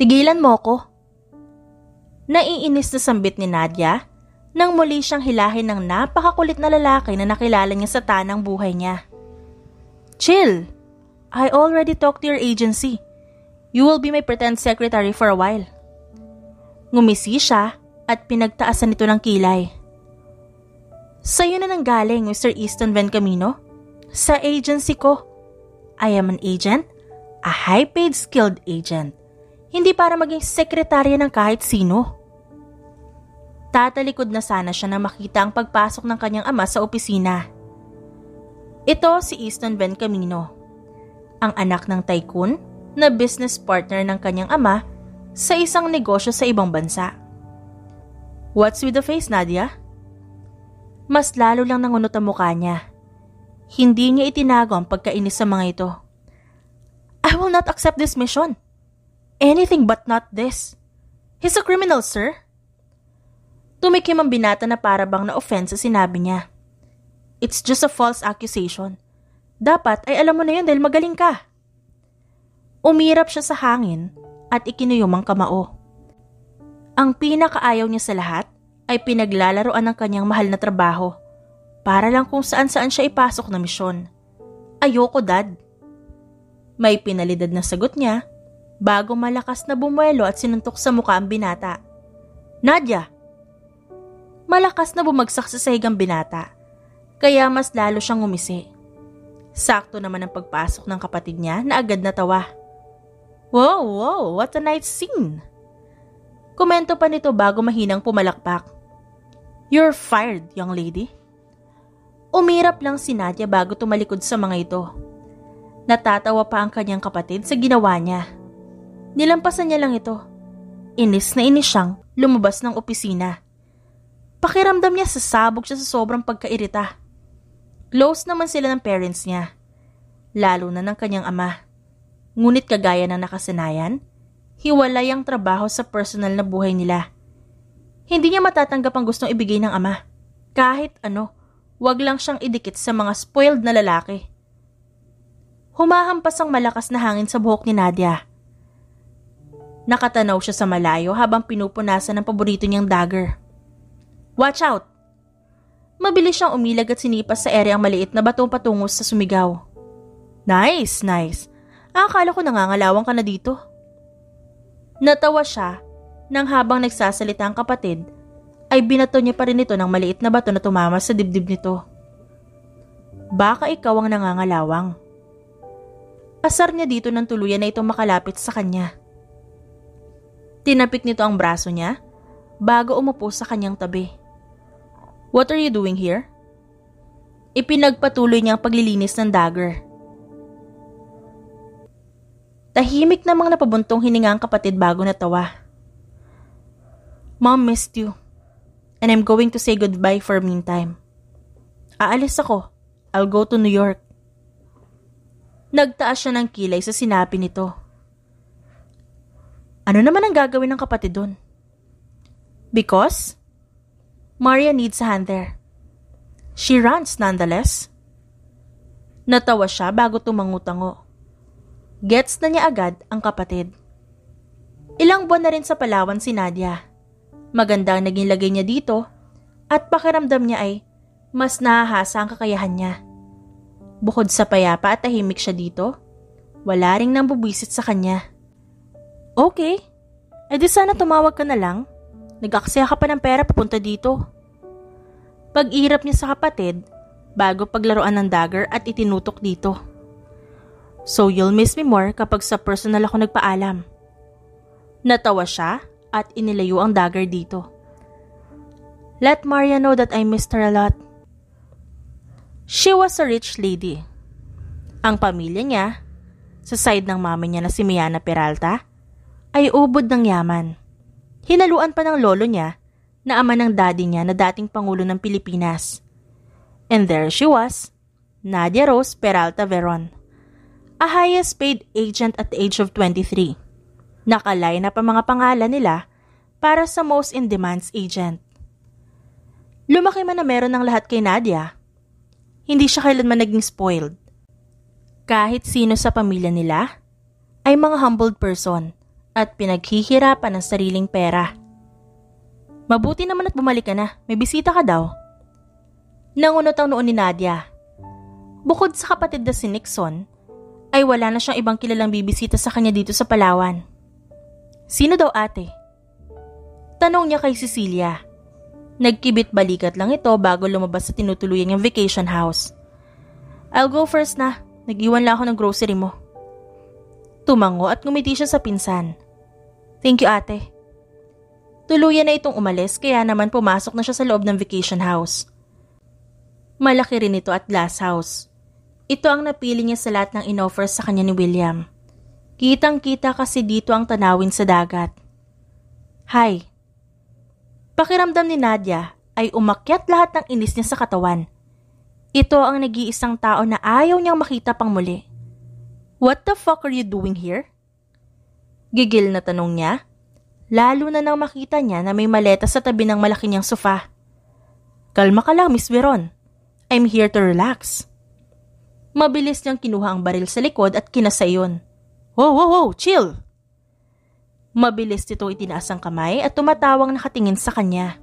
Tigilan mo ko. Naiinis na sambit ni Nadia nang muli siyang hilahin ng napakakulit na lalaki na nakilala niya sa tanang buhay niya. Chill! I already talked to your agency. You will be my pretend secretary for a while. Ngumisi siya at pinagtaasan nito ng kilay. Sa'yo na nanggaling, Mr. Easton Bencamino? Sa agency ko. I am an agent, a high-paid skilled agent. Hindi para maging sekretarya ng kahit sino. Tatalikod na sana siya na makita ang pagpasok ng kanyang ama sa opisina. Ito si Easton Bencamino, ang anak ng tycoon na business partner ng kanyang ama sa isang negosyo sa ibang bansa. What's with the face, Nadia? Mas lalo lang nangunot ang mukha niya. Hindi niya itinago ang pagkainis sa mga ito. I will not accept this mission. Anything but not this. He's a criminal, sir. Tumikim ang binata na para bang na-offense sa sinabi niya. It's just a false accusation. Dapat ay alam mo na yun dahil magaling ka. Umirap siya sa hangin at ikinuyom ang kamao. Ang pinakaayaw niya sa lahat ay pinaglalaroan ng kanyang mahal na trabaho para lang kung saan-saan siya ipasok na misyon. Ayoko, Dad. May pinalidad na sagot niya bago malakas na bumuelo at sinuntok sa mukha ang binata. Nadia! Malakas na bumagsak sa sahig ang binata, kaya mas lalo siyang ngumisi. Sakto naman ang pagpasok ng kapatid niya na agad natawa. Wow, what a nice scene! Komento pa nito bago mahinang pumalakpak. You're fired, young lady. Umirap lang si Nadia bago tumalikod sa mga ito. Natatawa pa ang kanyang kapatid sa ginawa niya. Nilampasan niya lang ito. Inis na inis siyang lumabas ng opisina. Pakiramdam niya sasabog siya sa sobrang pagkairita. Close naman sila ng parents niya, lalo na ng kanyang ama. Ngunit kagaya ng nakasanayan, hiwalay ang trabaho sa personal na buhay nila. Hindi niya matatanggap ang gustong ibigay ng ama. Kahit ano, wag lang siyang idikit sa mga spoiled na lalaki. Humahampas ang malakas na hangin sa buhok ni Nadia. Nakatanaw siya sa malayo habang pinupunasan ng paborito niyang dagger. Watch out! Mabilis siyang umilag at sinipas sa ere ang maliit na batong patungos sa sumigaw. Nice! Akala ko nangangalawang ka na dito. Natawa siya nang habang nagsasalita ang kapatid ay binato niya pa rin ito ng maliit na bato na tumama sa dibdib nito. Baka ikaw ang nangangalawang. Asar niya dito ng tuluyan na itong makalapit sa kanya. Tinapik nito ang braso niya bago umupo sa kanyang tabi. What are you doing here? Ipinagpatuloy niya ang paglilinis ng dagger. Tahimik namang napabuntong hininga ang kapatid bago natawa. Mom missed you, and I'm going to say goodbye for meantime. Aalis ako. I'll go to New York. Nagtaas siya ng kilay sa sinabi nito. Ano naman ang gagawin ng kapatid doon? Because Maria needs a hand there. She runs nonetheless. Natawa siya bago tumangutango. Gets na niya agad ang kapatid. Ilang buwan na rin sa Palawan si Nadia. Maganda ang naging lagay niya dito at pakiramdam niya ay mas nahahasa ang kakayahan niya. Bukod sa payapa at tahimik siya dito, wala ring nang bubwisit sa kanya. Okay, edi sana tumawag ka na lang. Nag-aksaya ka pa ng pera papunta dito. Pag-irap niya sa kapatid bago paglaruan ng dagger at itinutok dito. So you'll miss me more kapag sa personal ako nagpaalam. Natawa siya at inilayo ang dagger dito. Let Maria know that I missed her a lot. She was a rich lady. Ang pamilya niya, sa side ng mama niya na si Miana Peralta, ay ubod ng yaman. Hinaluan pa ng lolo niya na ama ng daddy niya na dating Pangulo ng Pilipinas. And there she was, Nadia Rose Peralta Veron, a highest paid agent at the age of 23. Nakaline up ang mga pangalan nila para sa most in demands agent. Lumaki man na meron ng lahat kay Nadia, hindi siya kailanman naging spoiled. Kahit sino sa pamilya nila ay mga humbled person at pinaghihirapan ng sariling pera. Mabuti naman at bumalik ka na, may bisita ka daw. Nangunot ang noon ni Nadia. Bukod sa kapatid na si Nixon, ay wala na siyang ibang kilalang bibisita sa kanya dito sa Palawan. Sino daw ate? Tanong niya kay Cecilia. Nagkibit-balikat lang ito bago lumabas sa tinutuluyan niyang vacation house. I'll go first na, nag-iwan lang ako ng grocery mo. Tumango at ngumiti siya sa pinsan. Thank you ate. Tuluyan na itong umalis kaya naman pumasok na siya sa loob ng vacation house. Malaki rin ito at glass house. Ito ang napili niya sa lahat ng inoffer sa kanya ni William. Kitang-kita kasi dito ang tanawin sa dagat. Hi. Pakiramdam ni Nadia ay umakyat lahat ng inis niya sa katawan. Ito ang nag-iisang tao na ayaw niyang makita pang muli. What the fuck are you doing here? Gigil na tanong niya, lalo na nang makita niya na may maleta sa tabi ng malaki niyang sofa. Kalma ka lang, Miss Veron. I'm here to relax. Mabilis niyang kinuha ang baril sa likod at kinasayon. Wow, chill! Mabilis nito itinaas ang kamay at tumatawang nakatingin sa kanya.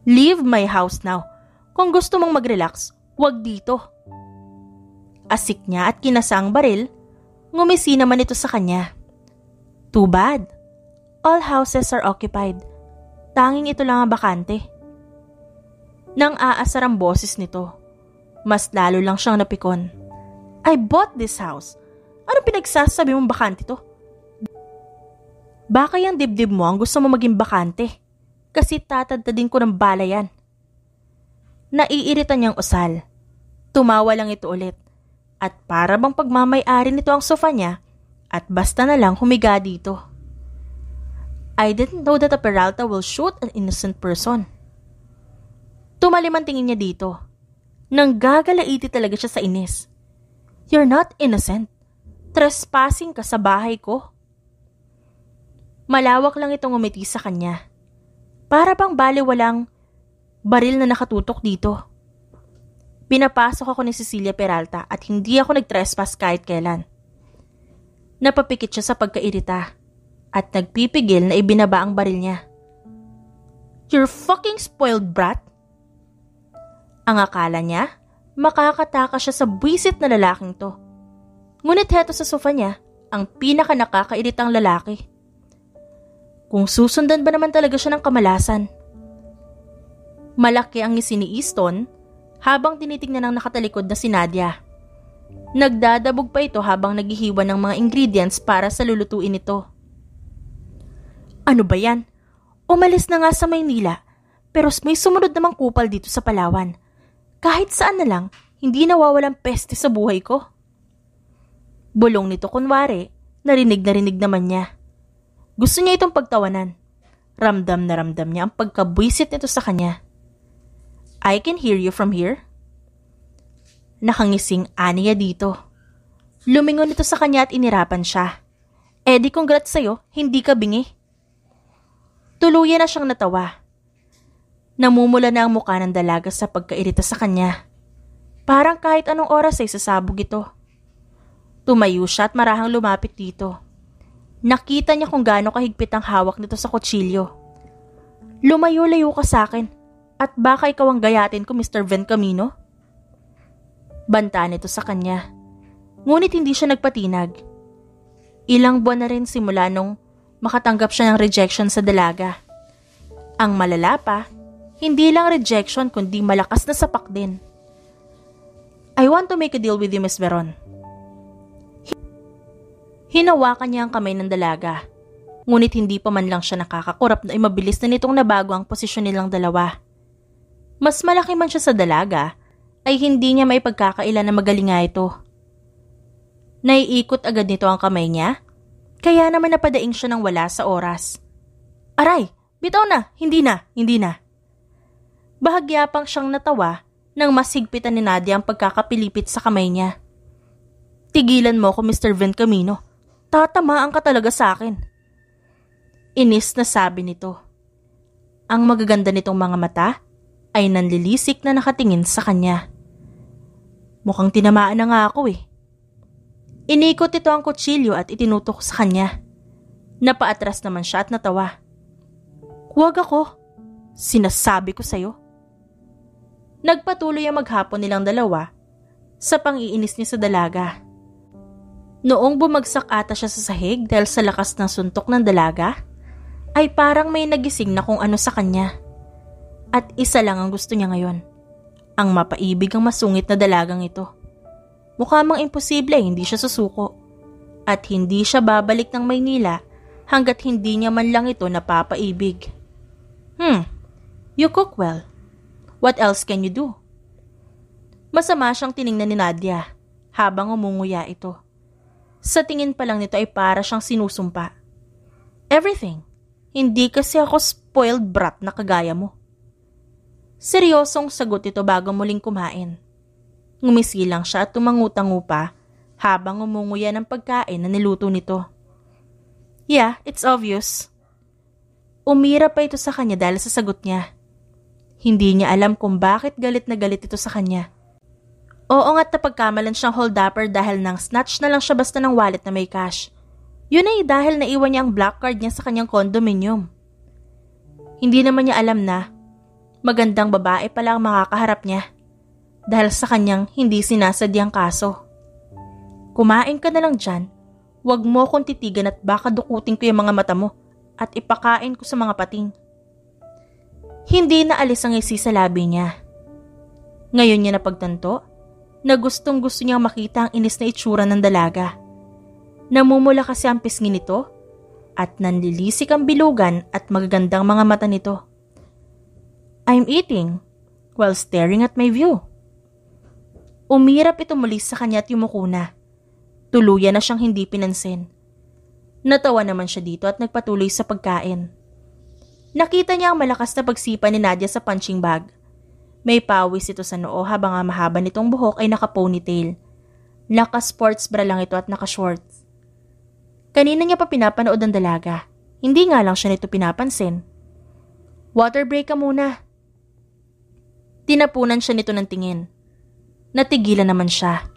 Leave my house now. Kung gusto mong mag-relax, wag dito. Asik niya at kinasa ang baril, ngumisi naman ito sa kanya. Too bad. All houses are occupied. Tanging ito lang ang bakante. Nang aasar ang boses nito, mas lalo lang siyang napikon. I bought this house. Anong pinagsasabi mong bakante to? Baka yung dibdib mo ang gusto mo maging bakante. Kasi tatadtadin ko ng bala yan. Naiirita niyang usal. Tumawa lang ito ulit. At para bang pagmamay-ari nito ang sofa niya at basta na lang humiga dito. I didn't know that a Peralta will shoot an innocent person. Tumalim ang tingin niya dito. Nang gagalaiti talaga siya sa inis. You're not innocent. Trespassing ka sa bahay ko. Malawak lang itong umiti sa kanya. Para bang baliwalang baril na nakatutok dito. Pinapasok ako ni Cecilia Peralta at hindi ako nag-trespass kahit kailan. Napapikit siya sa pagkairita at nagpipigil na ibinaba ang baril niya. You're fucking spoiled brat. Ang akala niya, makakataka siya sa buwisit na lalaking to. Ngunit heto sa sofa niya, ang pinaka nakakairitang lalaki. Kung susundan ba naman talaga siya ng kamalasan? Malaki ang ngisi ni Easton habang tinitingnan ng nakatalikod na si Nadia. Nagdadabog pa ito habang naghihiwa ng mga ingredients para sa lulutuin nito. Ano ba yan? Umalis na nga sa Maynila, pero may sumunod namang kupal dito sa Palawan. Kahit saan na lang, hindi nawawalang peste sa buhay ko. Bulong nito kunwari, narinig naman niya. Gusto niya itong pagtawanan. Ramdam na ramdam niya ang pagkabwisit nito sa kanya. I can hear you from here. Nakangising aniya dito. Lumingon ito sa kanya at inirapan siya. Di congrats sa'yo, hindi ka bingi. Tuluyan na siyang natawa. Namumula na ang mukha ng dalaga sa pagkairita sa kanya. Parang kahit anong oras ay sasabog ito. Tumayo siya at marahang lumapit dito. Nakita niya kung gaano kahigpit ang hawak nito sa kutsilyo. Lumayo-layo ka sa akin at baka ikaw ang gayatin ko, Mr. Ven Camino. Banta nito sa kanya. Ngunit hindi siya nagpatinag. Ilang buwan na rin simula nung makatanggap siya ng rejection sa dalaga. Ang malala pa, hindi lang rejection kundi malakas na sapak din. I want to make a deal with you, Miss Veron. Hinawakan niya ang kamay ng dalaga. Ngunit hindi pa man lang siya nakakakurap na mabilis na nitong nabago ang posisyon nilang dalawa. Mas malaki man siya sa dalaga, ay hindi niya may pagkakailan na magaling nga ito. Naiikot agad nito ang kamay niya, kaya naman napadaing siya ng wala sa oras. Aray, bitaw na, hindi na. Bahagyapang siyang natawa nang mas higpitan ni Nadia ang pagkakapilipit sa kamay niya. Tigilan mo ako, Mr. Ven Camino. Tatamaan ka talaga sa akin. Inis na sabi nito. Ang magaganda nitong mga mata ay nanlilisik na nakatingin sa kanya. Mukhang tinamaan na nga ako eh. Inikot ito ang kutsilyo at itinutok sa kanya. Napaatras naman siya at natawa. Huwag ako. Sinasabi ko sa'yo. Nagpatuloy ang maghapon nilang dalawa sa pang-iinis niya sa dalaga. Noong bumagsak ata siya sa sahig dahil sa lakas ng suntok ng dalaga, ay parang may nagising na kung ano sa kanya. At isa lang ang gusto niya ngayon. Ang mapaibig ang masungit na dalagang ito. Mukha mang imposible hindi siya susuko. At hindi siya babalik ng Maynila hanggat hindi niya man lang ito napapaibig. You cook well. What else can you do? Masama siyang tiningnan ni Nadia habang umunguya ito. Sa tingin pa lang nito ay para siyang sinusumpa. Everything. Hindi kasi ako spoiled brat na kagaya mo. Seryosong sagot ito bago muling kumain. Ngumisi lang siya at tumangutangu pa habang umunguya ng pagkain na niluto nito. Yeah, it's obvious. Umira pa ito sa kanya dahil sa sagot niya. Hindi niya alam kung bakit galit na galit ito sa kanya. Oo nga't napagkamalan siyang hold-upper dahil nang snatch na lang siya basta ng wallet na may cash. Yun ay dahil naiwan niya ang black card niya sa kanyang condominium. Hindi naman niya alam na magandang babae pala ang makakaharap niya dahil sa kanyang hindi sinasadyang kaso. Kumain ka na lang dyan. Huwag mo akong titigan at baka dukutin ko yung mga mata mo at ipakain ko sa mga pating. Hindi na alis ang isi sa labi niya. Ngayon niya napagtanto na gustong gusto niyang makita ang inis na itsura ng dalaga. Namumula kasi ang pisngi nito at nanlilisik ang bilugan at magagandang mga mata nito. I'm eating while staring at my view. Umirap ito muli sa kanya at yumuko na. Tuluyan na siyang hindi pinansin. Natawa naman siya dito at nagpatuloy sa pagkain. Nakita niya ang malakas na pagsipa ni Nadia sa punching bag. May pawis ito sa noo habang ang mahaba nitong buhok ay naka-ponytail. Naka-sports bra lang ito at naka-shorts. Kanina niya pa pinapanood ang dalaga. Hindi nga lang siya nito pinapansin. Water break ka muna. Tinapunan siya nito ng tingin. Natigilan naman siya.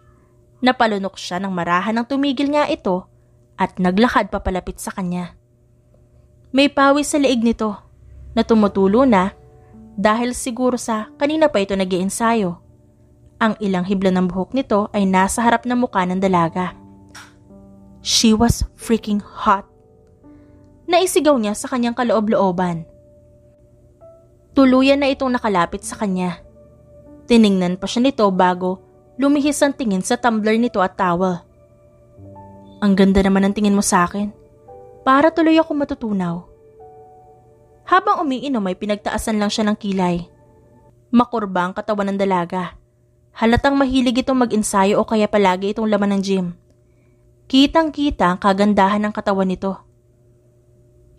Napalunok siya nang marahan ng tumigil nga ito at naglakad papalapit sa kanya. May pawis sa leeg nito na tumutulo na dahil siguro sa kanina pa ito nag-iensayo. Ang ilang hibla ng buhok nito ay nasa harap ng mukha ng dalaga. She was freaking hot. Naisigaw niya sa kanyang kaloob-looban. Tuluyan na itong nakalapit sa kanya. Tiningnan pa siya nito bago lumihis ang tingin sa tumbler nito at towel. Ang ganda naman ng tingin mo sa akin. Para tuloy ako matutunaw. Habang umiinom ay pinagtaasan lang siya ng kilay. Makurba ang katawan ng dalaga. Halatang mahilig itong mag-ensayo o kaya palagi itong laman ng gym. Kitang-kita ang kagandahan ng katawan nito.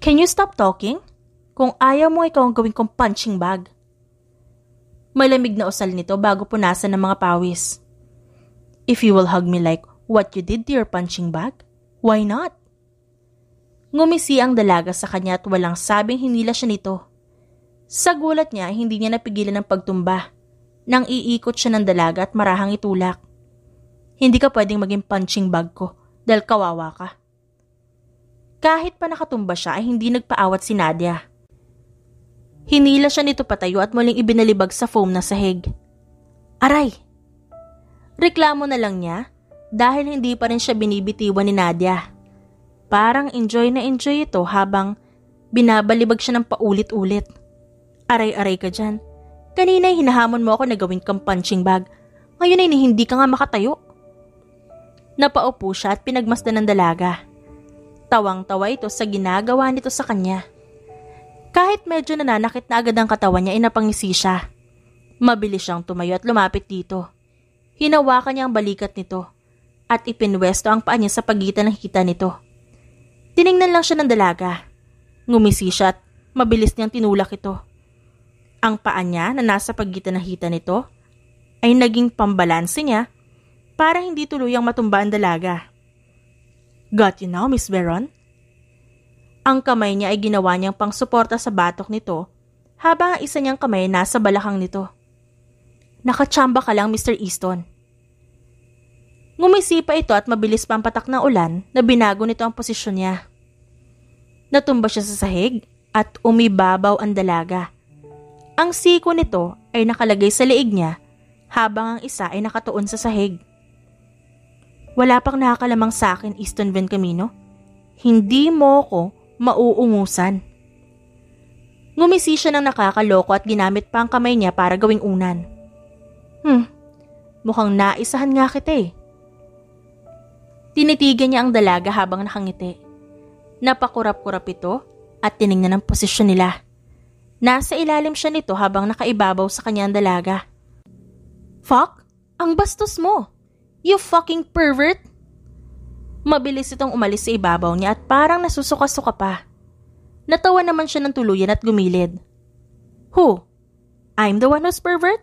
Can you stop talking? Kung ayaw mo ikaw ang gawin kong punching bag. Malamig na usal nito bago punasan ng mga pawis. If you will hug me like what you did to your punching bag, why not? Ngumisi ang dalaga sa kanya at walang sabing hinila siya nito. Sa gulat niya, hindi niya napigilan ang pagtumba. Nang iikot siya ng dalaga at marahang itulak. Hindi ka pwedeng maging punching bag ko dahil kawawa ka. Kahit pa nakatumba siya ay hindi nagpaawat si Nadia. Hinila siya nito patayo at muling ibinalibag sa foam na sahig. Aray! Reklamo na lang niya dahil hindi pa rin siya binibitiwan ni Nadia. Parang enjoy na enjoy ito habang binabalibag siya ng paulit-ulit. Aray-aray ka dyan. Kanina ay hinahamon mo ako na gawin kang punching bag. Ngayon ay hindi ka nga makatayo. Napaupo siya at pinagmasdan ng dalaga. Tawang-tawa ito sa ginagawa nito sa kanya. Kahit medyo nananakit na agad ang katawan niya ay napangisi siya. Mabilis siyang tumayo at lumapit dito. Hinawakan niya ang balikat nito at ipinwesto ang paa niya sa pagitan ng hita nito. Tiningnan lang siya ng dalaga. Ngumisi siya at mabilis niyang tinulak ito. Ang paa niya na nasa pagitan ng hita nito ay naging pambalanse niya para hindi tuluyang matumba ang dalaga. Got you now, Miss Veron? Ang kamay niya ay ginawa niyang pangsuporta sa batok nito habang ang isa niyang kamay nasa balakang nito. Nakatsamba ka lang, Mr. Easton. Ngumisi pa ito at mabilis pa ang patak ng ulan na binago nito ang posisyon niya. Natumba siya sa sahig at umibabaw ang dalaga. Ang siko nito ay nakalagay sa leeg niya habang ang isa ay nakatuon sa sahig. Wala pang nakakalamang sa akin, Easton Bencamino. Hindi mo ko mauungusan. Ngumisi siya ng nakakaloko at ginamit pa ang kamay niya para gawing unan. Mukhang naisahan nga kita eh. Tinitigan niya ang dalaga habang nakangiti. Napakurap-kurap ito at tiningnan ang posisyon nila. Nasa ilalim siya nito habang nakaibabaw sa kanya ang dalaga. Fuck? Ang bastos mo! You fucking pervert! Mabilis itong umalis sa ibabaw niya at parang nasusuka-suka pa. Natawa naman siya ng tuluyan at gumilid. Who? I'm the one who's pervert?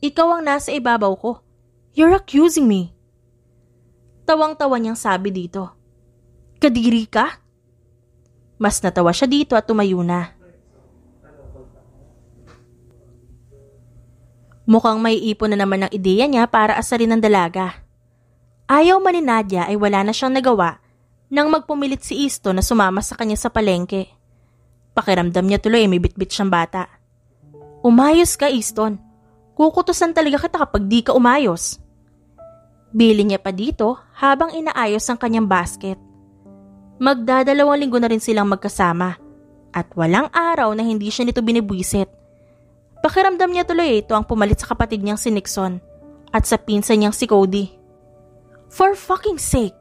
Ikaw ang nasa ibabaw ko. You're accusing me. Tawang-tawa niyang sabi dito. Kadiri ka? Mas natawa siya dito at tumayo na. Mukhang may ipon na naman ang ideya niya para asarin ng dalaga. Ayaw man ni Nadia ay wala na siyang nagawa nang magpumilit si Easton na sumama sa kanya sa palengke. Pakiramdam niya tuloy ay may bitbit siyang bata. Umayos ka, Easton. Kukutusan talaga kita kapag di ka umayos. Bili niya pa dito habang inaayos ang kanyang basket. Magdadalawang linggo na rin silang magkasama at walang araw na hindi siya nito binibwisit. Pakiramdam niya tuloy ito ang pumalit sa kapatid niyang si Nixon at sa pinsan niyang si Cody. For fucking sake,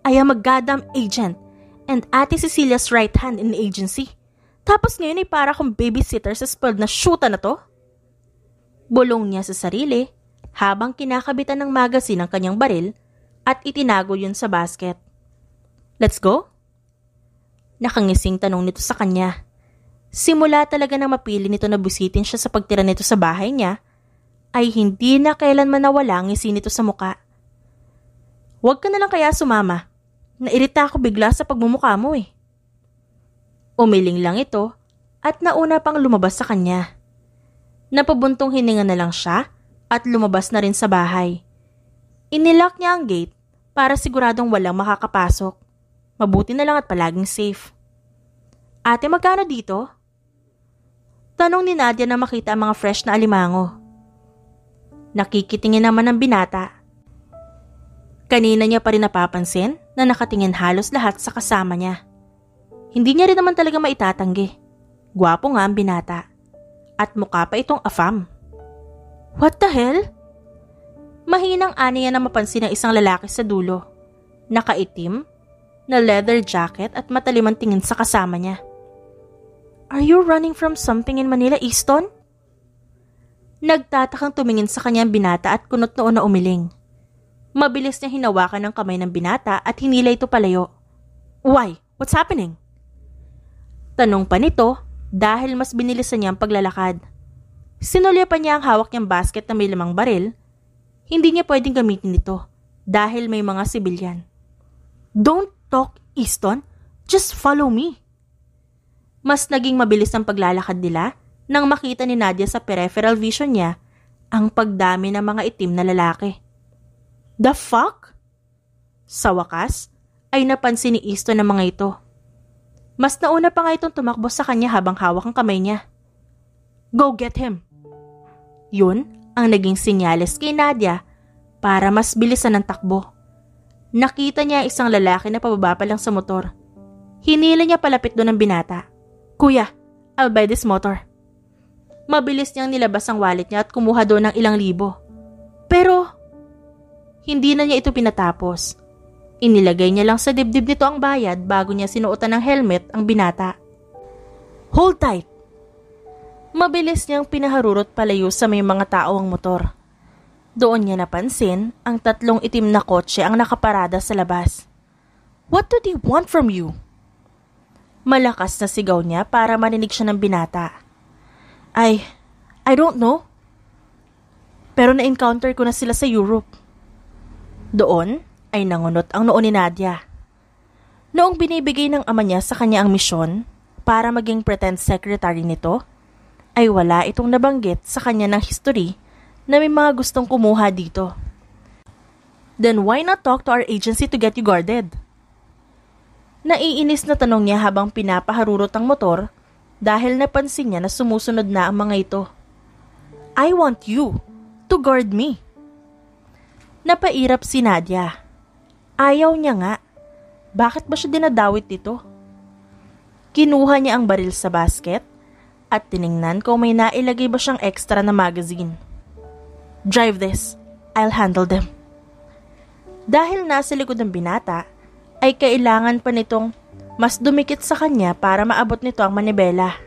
I am a goddamn agent and Ate Cecilia's right hand in the agency. Tapos ngayon ay para akong babysitter sa spoiled na shoota na to? Bulong niya sa sarili habang kinakabitan ng magazine ang kanyang baril at itinago yun sa basket. Let's go? Nakangising tanong nito sa kanya. Simula talaga na mapili nito na busitin siya sa pagtira nito sa bahay niya, ay hindi na kailanman nawala ang ngisi nito sa muka. Huwag ka na lang kaya sumama. Nairita ako bigla sa pagmumukha mo eh. Umiling lang ito at nauna pang lumabas sa kanya. Napabuntong hininga na lang siya at lumabas na rin sa bahay. Inilock niya ang gate para siguradong walang makakapasok. Mabuti na lang at palaging safe. Ate, magkano dito? Tanong ni Nadia na makita ang mga fresh na alimango. Nakikitingin naman ang binata. Kanina niya pa rin napapansin na nakatingin halos lahat sa kasama niya. Hindi niya rin naman talaga maitatanggi. Gwapo nga ang binata. At mukha pa itong afam. What the hell? Mahinang aniya na mapansin ng isang lalaki sa dulo. Nakaitim, na leather jacket at matalim ang tingin sa kasama niya. Are you running from something in Manila, Easton? Nagtatakang tumingin sa kanya ang binata at kunot noon na umiling. Mabilis niya hinawakan ang kamay ng binata at hinila ito palayo. Why? What's happening? Tanong pa nito dahil mas binilisan niya ang paglalakad. Sinulya pa niya ang hawak niyang basket na may 5 baril. Hindi niya pwedeng gamitin ito dahil may mga sibilyan. Don't talk, Easton. Just follow me. Mas naging mabilis ang paglalakad nila nang makita ni Nadia sa peripheral vision niya ang pagdami ng mga itim na lalaki. The fuck? Sa wakas, ay napansin ni Easton ang mga ito. Mas nauna pa nga itong tumakbo sa kanya habang hawak ang kamay niya. Go get him! Yun ang naging senyales kay Nadia para mas bilisan ang takbo. Nakita niya isang lalaki na pababa pa lang sa motor. Hinila niya palapit doon ang binata. Kuya, I'll buy this motor. Mabilis niyang nilabas ang wallet niya at kumuha doon ng ilang libo. Pero hindi na niya ito pinatapos. Inilagay niya lang sa dibdib nito ang bayad bago niya sinuotan ng helmet ang binata. Hold tight! Mabilis niyang pinaharurot palayo sa may mga tao ang motor. Doon niya napansin ang 3 itim na kotse ang nakaparada sa labas. What do they want from you? Malakas na sigaw niya para marinig siya ng binata. I don't know. Pero na-encounter ko na sila sa Europe. Doon ay nangunot ang noo ni Nadia. Noong binibigay ng ama niya sa kanya ang misyon para maging pretend secretary nito, ay wala itong nabanggit sa kanya ng history na may mga gustong kumuha dito. Then why not talk to our agency to get you guarded? Naiinis na tanong niya habang pinapaharurot ang motor dahil napansin niya na sumusunod na ang mga ito. I want you to guard me. Napairap si Nadia. Ayaw niya nga. Bakit ba siya dinadawit dito? Kinuha niya ang baril sa basket at tiningnan kung may nailagay ba siyang extra na magazine. Drive this. I'll handle them. Dahil nasa likod ng binata, ay kailangan pa nitong mas dumikit sa kanya para maabot nito ang manibela.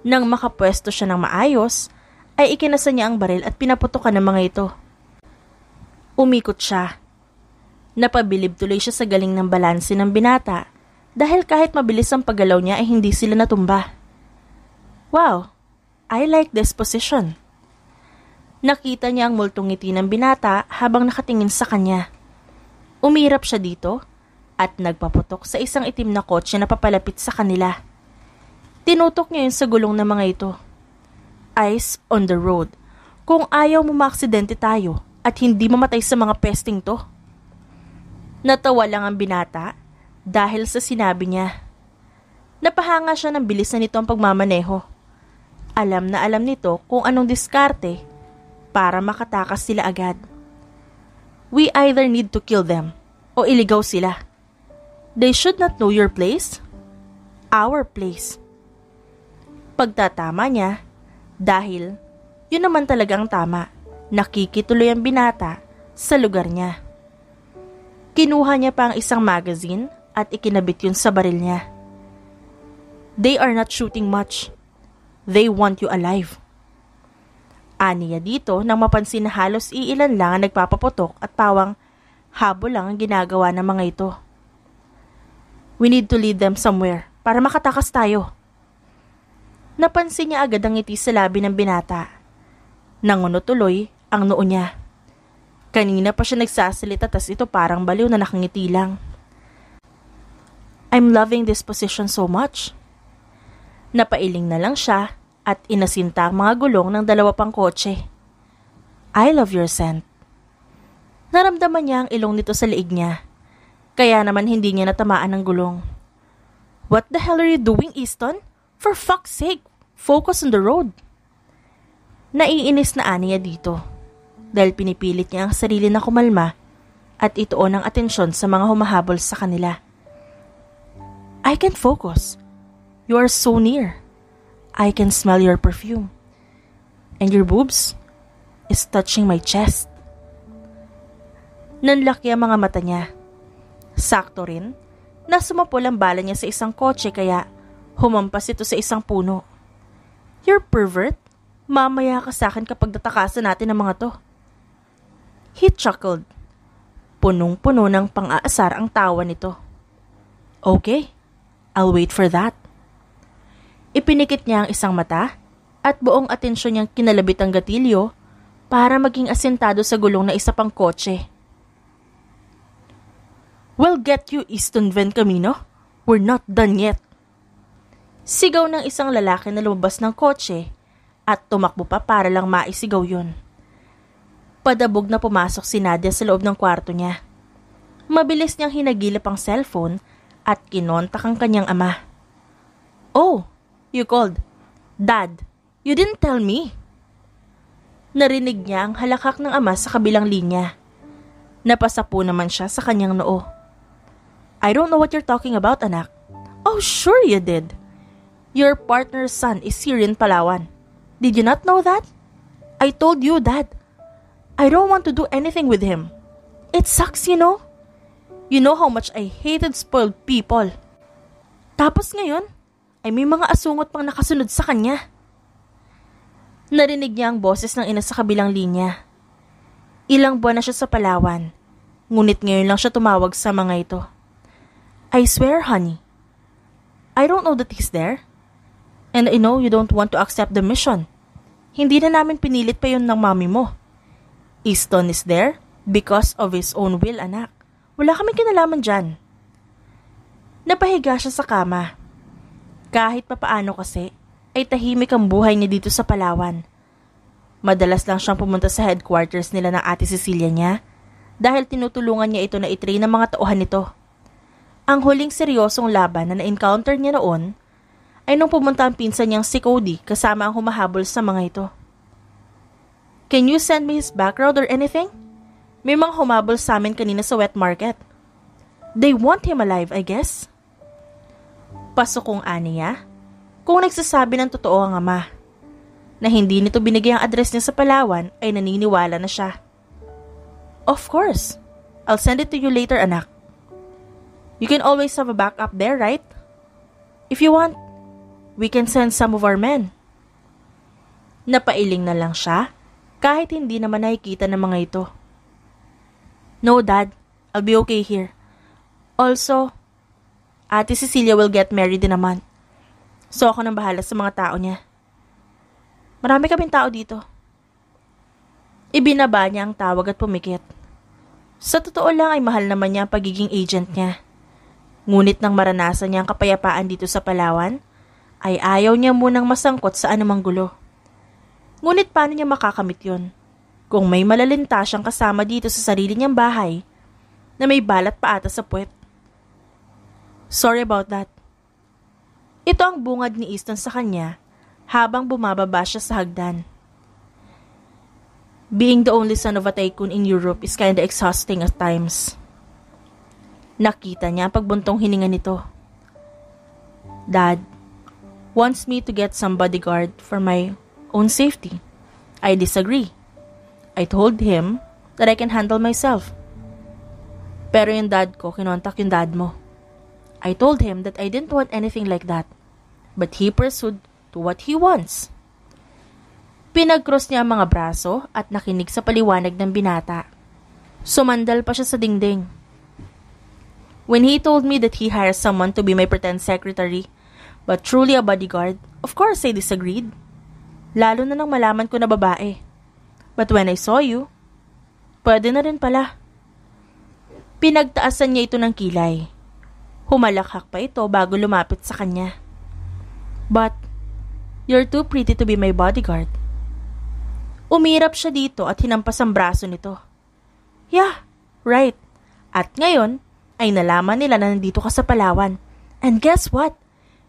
Nang makapwesto siya ng maayos, ay ikinasa niya ang baril at pinaputokan ng mga ito. Umikot siya. Napabilib tuloy siya sa galing ng balanse ng binata dahil kahit mabilis ang paggalaw niya ay hindi sila natumba. Wow, I like this position. Nakita niya ang multong ngiti ng binata habang nakatingin sa kanya. Umirap siya dito at nagpaputok sa isang itim na kotse na papalapit sa kanila. Tinutok niya yun sa gulong ng mga ito. Eyes on the road. Kung ayaw mo maaksidente tayo at hindi mamatay sa mga pesting to. Natawa lang ang binata dahil sa sinabi niya. Napahanga siya ng bilisan nito ang pagmamaneho. Alam na alam nito kung anong diskarte para makatakas sila agad. We either need to kill them o iligaw sila. They should not know your place. Our place. Pagtatama niya dahil yun naman talagang tama. Nakikituloy ang binata sa lugar niya. Kinuha niya pa ang isang magazine at ikinabit yun sa baril niya. They are not shooting much. They want you alive. Aniya dito nang mapansin na halos iilan lang ang nagpapaputok at pawang habol lang ang ginagawa ng mga ito. We need to lead them somewhere para makatakas tayo. Napansin niya agad ang ngiti sa labi ng binata. Nanguno tuloy ang noo niya. Kanina pa siya nagsasalita tas ito parang baliw na nakangiti lang. I'm loving this position so much. Napailing na lang siya at inasinta ang mga gulong ng dalawa pang kotse. I love your scent. Naramdaman niya ang ilong nito sa liig niya. Kaya naman hindi niya natamaan ng gulong. What the hell are you doing, Easton? For fuck's sake, focus on the road. Naiinis na Aniya dito dahil pinipilit niya ang sarili na kumalma at ituon ang atensyon sa mga humahabol sa kanila. I can focus. You are so near. I can smell your perfume. And your boobs is touching my chest. Nanlaki ang mga mata niya. Sakto rin na sumapol ang bala niya sa isang kotse kaya humampas ito sa isang puno. You're pervert? Mamaya ka sa akin kapag natakasan natin ang mga to. He chuckled. Punong-puno ng pang-aasar ang tawa nito. Okay, I'll wait for that. Ipinikit niya ang isang mata at buong atensyon niyang kinalabit ang gatilyo para maging asentado sa gulong na isa pang kotse. We'll get you, Easton Van Camino. We're not done yet. Sigaw ng isang lalaki na lumabas ng kotse at tumakbo pa para lang maisigaw yun. Padabog na pumasok si Nadia sa loob ng kwarto niya. Mabilis niyang hinagilap ang cellphone at kinontak ang kanyang ama. Oh, you called. Dad, you didn't tell me. Narinig niya ang halakak ng ama sa kabilang linya. Napasapo naman siya sa kanyang noo. I don't know what you're talking about, anak. Oh, sure you did. Your partner's son is here in Palawan. Did you not know that? I told you, Dad. I don't want to do anything with him. It sucks, you know? You know how much I hated spoiled people. Tapos ngayon, ay may mga asungot pang nakasunod sa kanya. Narinig niya ang boses ng ina sa kabilang linya. Ilang buwan na siya sa Palawan, ngunit ngayon lang siya tumawag sa mga ito. I swear, honey, I don't know that he's there. And I know you don't want to accept the mission. Hindi na namin pinilit pa yun ng mami mo. Easton is there because of his own will, anak. Wala kaming kinalaman dyan. Napahiga siya sa kama. Kahit papaano kasi, ay tahimik ang buhay niya dito sa Palawan. Madalas lang siyang pumunta sa headquarters nila ng ate Cecilia niya dahil tinutulungan niya ito na itrain ng mga tauhan nito. Ang huling seryosong laban na na-encounter niya noon ay nung pumunta ang pinsan niyang si Cody kasama ang humahabol sa mga ito. Can you send me his background or anything? May mga humabol sa amin kanina sa wet market. They want him alive, I guess. Pasukong aniya, kung nagsasabi ng totoo ang ama, na hindi nito binigay ang address niya sa Palawan ay naniniwala na siya. Of course. I'll send it to you later, anak. You can always have a backup there, right? If you want, we can send some of our men. Napailing na lang siya kahit hindi naman nakikita ng mga ito. No, Dad. I'll be okay here. Also, Ate Cecilia will get married in a month. So ako nang bahala sa mga tao niya. Marami kaming tao dito. Ibinaba niya ang tawag at pumikit. Sa totoo lang ay mahal naman niya ang pagiging agent niya. Ngunit nang maranasan niya ang kapayapaan dito sa Palawan, ay ayaw niya munang masangkot sa anumang gulo. Ngunit paano niya makakamit yun? Kung may malalinta siyang kasama dito sa sarili niyang bahay na may balat pa ata sa puwet. Sorry about that. Ito ang bungad ni Easton sa kanya habang bumababa siya sa hagdan. Being the only son of a tycoon in Europe is kinda exhausting at times. Nakita niya ang pagbuntong hininga nito. Dad wants me to get some bodyguard for my own safety. I disagree. I told him that I can handle myself. Pero yung dad ko, kinontak yung dad mo. I told him that I didn't want anything like that. But he pursued to what he wants. Pinag-cross niya ang mga braso at nakinig sa paliwanag ng binata. Sumandal pa siya sa dingding. When he told me that he hired someone to be my pretend secretary, but truly a bodyguard, of course I disagreed. Lalo na nang malaman ko na babae. But when I saw you, pwede na rin pala. Pinagtaasan niya ito ng kilay. Humalakhak pa ito bago lumapit sa kanya. But, you're too pretty to be my bodyguard. Umirap siya dito at hinampas ang braso nito. Yeah, right. At ngayon, ay nalaman nila na nandito ka sa Palawan. And guess what?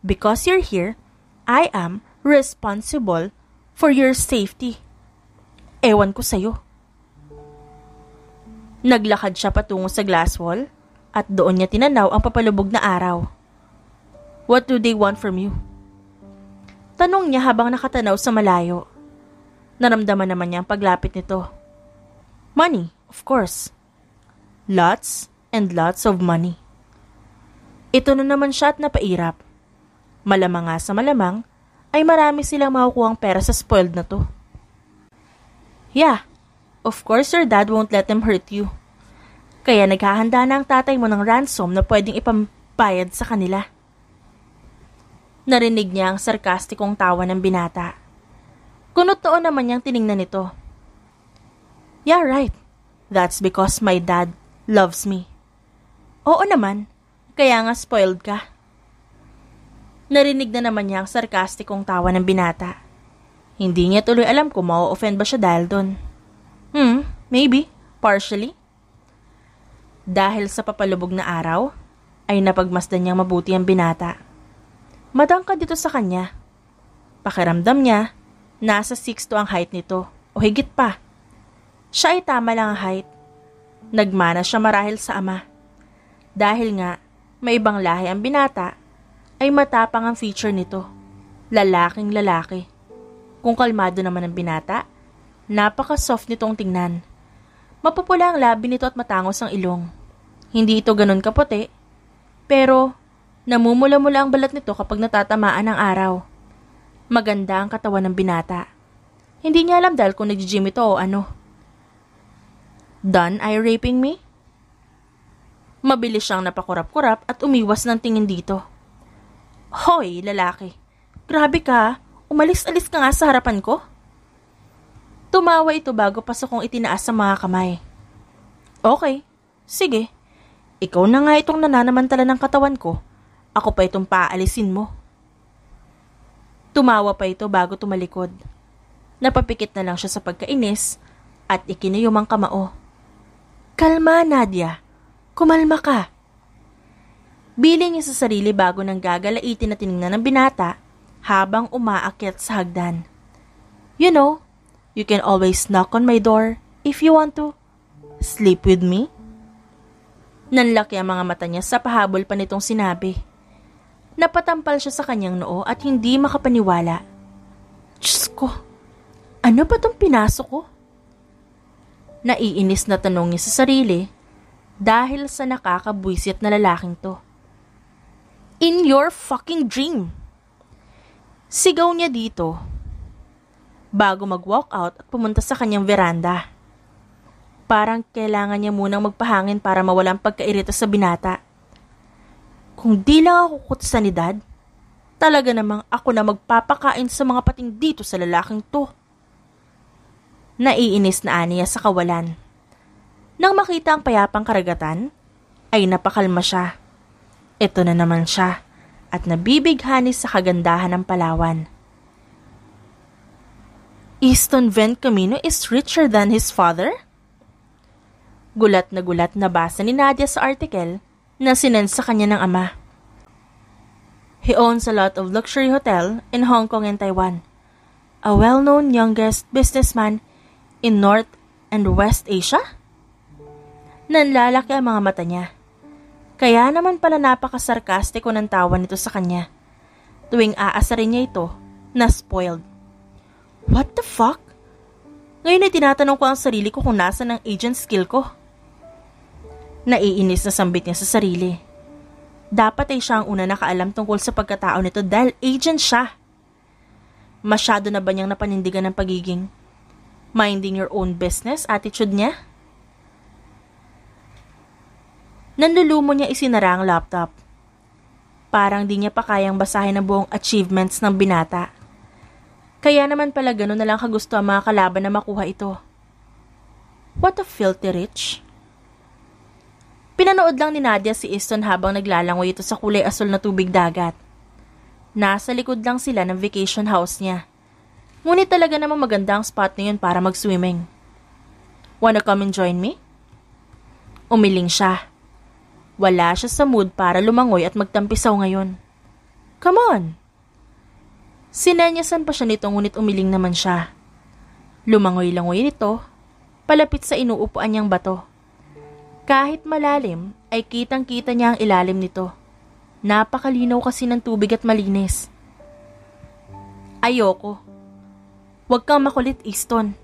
Because you're here, I am responsible for your safety. Ewan ko sa'yo. Naglakad siya patungo sa glass wall at doon niya tinanaw ang papalubog na araw. What do they want from you? Tanong niya habang nakatanaw sa malayo. Naramdaman naman niya ang paglapit nito. Money, of course. Lots and lots of money. Ito na naman siya at napairap. Malamang nga sa malamang ay marami silang makukuhang pera sa spoiled na to. Yeah, of course your dad won't let them hurt you. Kaya naghahanda na ang tatay mo ng ransom na pwedeng ipambayad sa kanila. Narinig niya ang sarkastikong tawa ng binata. Kunot-toon naman niyang tiningnan nito. Yeah, right. That's because my dad loves me. Oo naman, kaya nga spoiled ka. Narinig na naman niya ang sarkastikong tawa ng binata. Hindi niya tuloy alam kung ma-offend ba siya dahil doon. Maybe, partially. Dahil sa papalubog na araw, ay napagmasdan niyang mabuti ang binata. Matangkad dito sa kanya. Pakiramdam niya, nasa 6'2" ang height nito, o higit pa. Siya ay tama lang ang height. Nagmana siya marahil sa ama. Dahil nga, may ibang lahi ang binata, ay matapang ang feature nito. Lalaking lalaki. Kung kalmado naman ang binata, napaka-soft nitong tingnan. Mapupula ang labi nito at matangos ang ilong. Hindi ito ganun kaputi, pero namumula-mula ang balat nito kapag natatamaan ng araw. Maganda ang katawan ng binata. Hindi niya alam dahil kung nag-gym ito o ano. Done eye raping me? Mabilis siyang napakurap-kurap at umiwas ng tingin dito. Hoy, lalaki. Grabe ka. Umalis-alis ka nga sa harapan ko. Tumawa ito bago pasokong itinaas sa mga kamay. Okay, sige. Ikaw na nga itong nananamantala ng katawan ko. Ako pa itong paalisin mo. Tumawa pa ito bago tumalikod. Napapikit na lang siya sa pagkainis at ikinayom ang kamao. Kalma, Nadia. Kumalma ka. Biling niya sa sarili bago nang gagalaitin na tiningnan ng binata habang umaakyat sa hagdan. You know, you can always knock on my door if you want to. Sleep with me? Nanlaki ang mga mata niya sa pahabol pa nitong sinabi. Napatampal siya sa kanyang noo at hindi makapaniwala. Diyos ko, ano ba tong pinasok ko? Naiinis na tanong niya sa sarili dahil sa nakakabwisit na lalaking to. In your fucking dream! Sigaw niya dito bago mag-walk out at pumunta sa kanyang veranda. Parang kailangan niya munang magpahangin para mawalang pagkairita sa binata. Kung di lang ako kutsanidad, talaga namang ako na magpapakain sa mga pating dito sa lalaking to. Naiinis na aniya sa kawalan. Nang makita ang payapang karagatan, ay napakalma siya. Ito na naman siya at nabibighani sa kagandahan ng Palawan. Easton Van Camino is richer than his father? Gulat na basa ni Nadia sa article na sinend sa kanya ng ama. He owns a lot of luxury hotel in Hong Kong and Taiwan. A well-known youngest businessman in North and West Asia? Nanlalaki ang mga mata niya. Kaya naman pala napaka-sarkastiko ng tawa nito sa kanya. Tuwing aasarin niya ito, na spoiled. What the fuck? Ngayon ay tinatanong ko ang sarili ko kung nasa ng agent skill ko. Naiinis na sambit niya sa sarili. Dapat ay siya ang una nakaalam tungkol sa pagkatao nito dahil agent siya. Masyado na ba niyang napanindigan ng pagiging minding your own business attitude niya? Nanlulumo niya isinara ang laptop. Parang di niya pa kayang basahin ang buong achievements ng binata. Kaya naman pala gano'n na lang kagusto ang mga kalaban na makuha ito. What a filthy rich. Pinanood lang ni Nadia si Easton habang naglalangoy ito sa kulay asul na tubig dagat. Nasa likod lang sila ng vacation house niya. Ngunit talaga namang maganda ang spot na yun para mag-swimming. Wanna come and join me? Umiling siya. Wala siya sa mood para lumangoy at magtampisaw ngayon. Come on! Sinenyasan pa siya nito ngunit umiling naman siya. Lumangoy-langoy nito, palapit sa inuupuan niyang bato. Kahit malalim, ay kitang-kita niya ang ilalim nito. Napakalinaw kasi ng tubig at malinis. Ayoko. Huwag kang makulit, Easton.